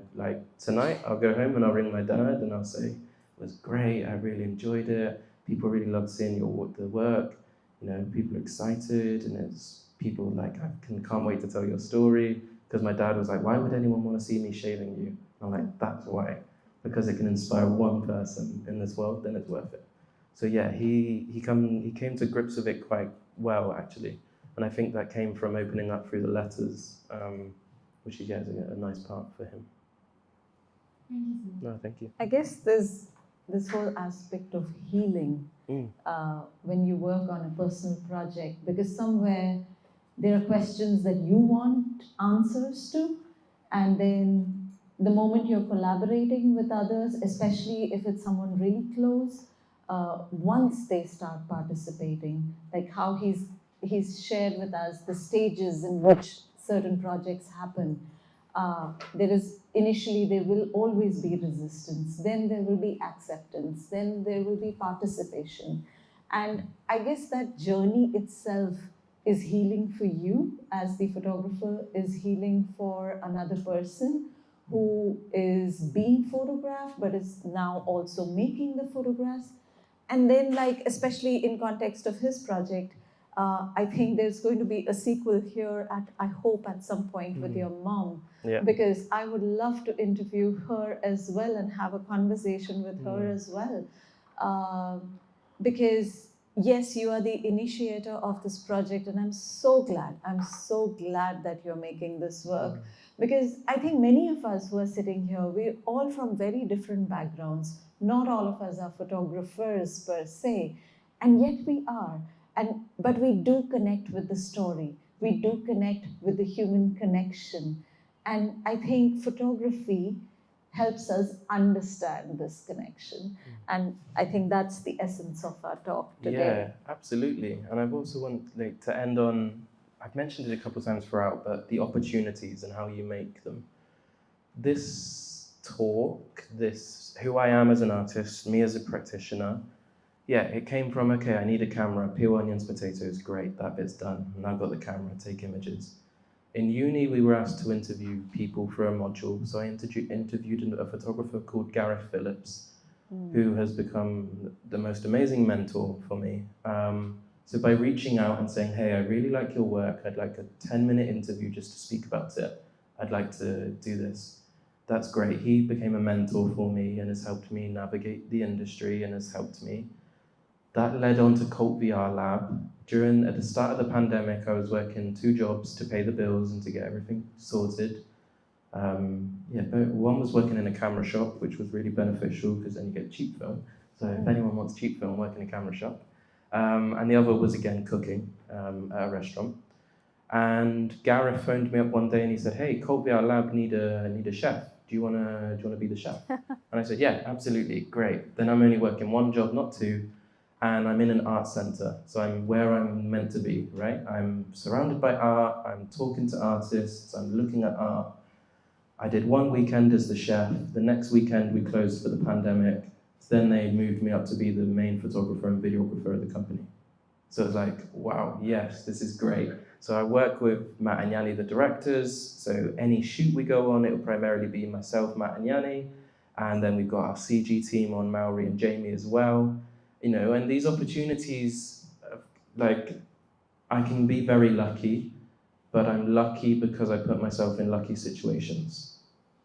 tonight I'll go home and I'll ring my dad and I'll say, it was great, I really enjoyed it. People really loved seeing the work. You know, people are excited and it's people like, can't wait to tell your story. Because my dad was like, why would anyone want to see me shaving you? I'm like, that's why. Because it can inspire one person in this world, then it's worth it. So yeah, he came to grips with it quite well, actually. And I think that came from opening up through the letters, which is a nice part for him. Thank you, sir. No, thank you. I guess there's this whole aspect of healing when you work on a personal project, because somewhere there are questions that you want answers to, and then the moment you're collaborating with others, especially if it's someone really close, once they start participating, like how he's shared with us the stages in which certain projects happen. There will always be resistance, then there will be acceptance, then there will be participation. And I guess that journey itself is healing for you as the photographer, is healing for another person who is being photographed but is now also making the photographs. And then, like, especially in context of his project, I think there's going to be a sequel here I hope at some point with your mom, because I would love to interview her as well and have a conversation with her as well. Because yes, you are the initiator of this project, and I'm so glad that you're making this work. Because I think many of us who are sitting here, we're all from very different backgrounds. Not all of us are photographers per se, and yet we are. But we do connect with the story. We do connect with the human connection. And I think photography helps us understand this connection. And I think that's the essence of our talk today. Yeah, absolutely. And I've also want to end on, I've mentioned it a couple of times throughout, but the opportunities and how you make them. This talk, this who I am as an artist, me as a practitioner, yeah, it came from, okay, I need a camera, peel onions, potatoes, great, that bit's done. And I've got the camera, take images. In uni, we were asked to interview people for a module, so I interviewed a photographer called Gareth Phillips, who has become the most amazing mentor for me. So by reaching out and saying, hey, I really like your work, I'd like a 10-minute interview just to speak about it, I'd like to do this. That's great. He became a mentor for me and has helped me navigate the industry and has helped me. That led on to Cult VR Lab. At the start of the pandemic, I was working 2 jobs to pay the bills and to get everything sorted. But one was working in a camera shop, which was really beneficial because then you get cheap film. So if anyone wants cheap film, work in a camera shop. And the other was, again, cooking at a restaurant. And Gareth phoned me up one day and he said, hey, Cult VR Lab need a chef. Do you wanna be the chef? And I said, yeah, absolutely, great. Then I'm only working 1 job, not 2. And I'm in an art center, so I'm where I'm meant to be, right? I'm surrounded by art, I'm talking to artists, I'm looking at art. I did 1 weekend as the chef, the next weekend we closed for the pandemic, then they moved me up to be the main photographer and videographer of the company. So it's like, wow, yes, this is great. So I work with Matt and Yanni, the directors, so any shoot we go on, it'll primarily be myself, Matt and Yanni, and then we've got our CG team on, Maori and Jamie as well. You know, and these opportunities, like, I can be very lucky, but I'm lucky because I put myself in lucky situations.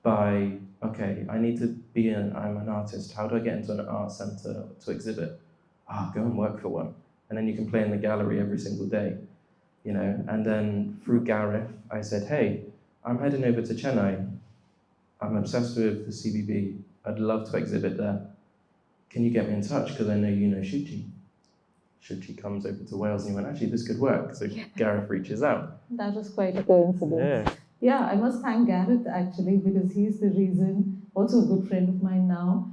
By, okay, I'm an artist, how do I get into an art center to exhibit? Go and work for one. And then you can play in the gallery every single day, you know? And then through Gareth, I said, hey, I'm heading over to Chennai. I'm obsessed with the CBB. I'd love to exhibit there. Can you get me in touch? Because I know you know Shuchi. Shuchi comes over to Wales and he went, actually, this could work. So Gareth reaches out. That was quite a coincidence. Yeah, I must thank Gareth actually, because he's the reason, also a good friend of mine now,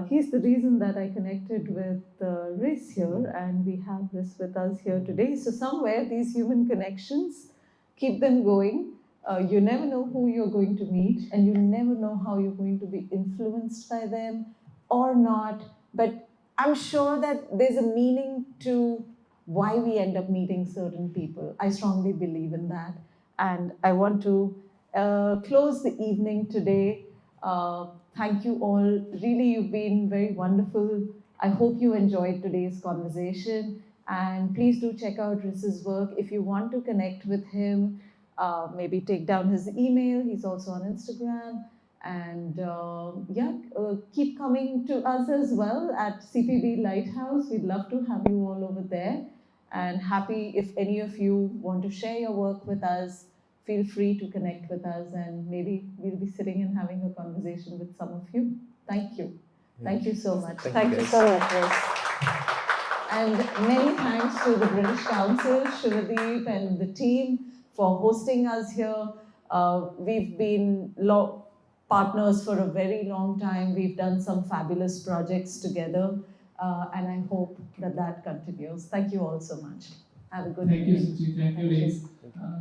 he's the reason that I connected with Rhys here, and we have Rhys with us here today. So somewhere these human connections, keep them going. You never know who you're going to meet, and you never know how you're going to be influenced by them or not. But I'm sure that there's a meaning to why we end up meeting certain people. I strongly believe in that. And I want to close the evening today. Thank you all. Really, you've been very wonderful. I hope you enjoyed today's conversation. And please do check out Rhys's work. If you want to connect with him, maybe take down his email. He's also on Instagram. And keep coming to us as well at CPB Lighthouse. We'd love to have you all over there. And happy if any of you want to share your work with us, feel free to connect with us, and maybe we'll be sitting and having a conversation with some of you. Thank you. Thank you so much. Thank you so much, Rhys. And many thanks to the British Council, Shivadeep, and the team for hosting us here. We've been partners for a very long time. We've done some fabulous projects together. And I hope that continues. Thank you all so much. Have a good evening. Thank you, Suchi. Thank you, Rhys.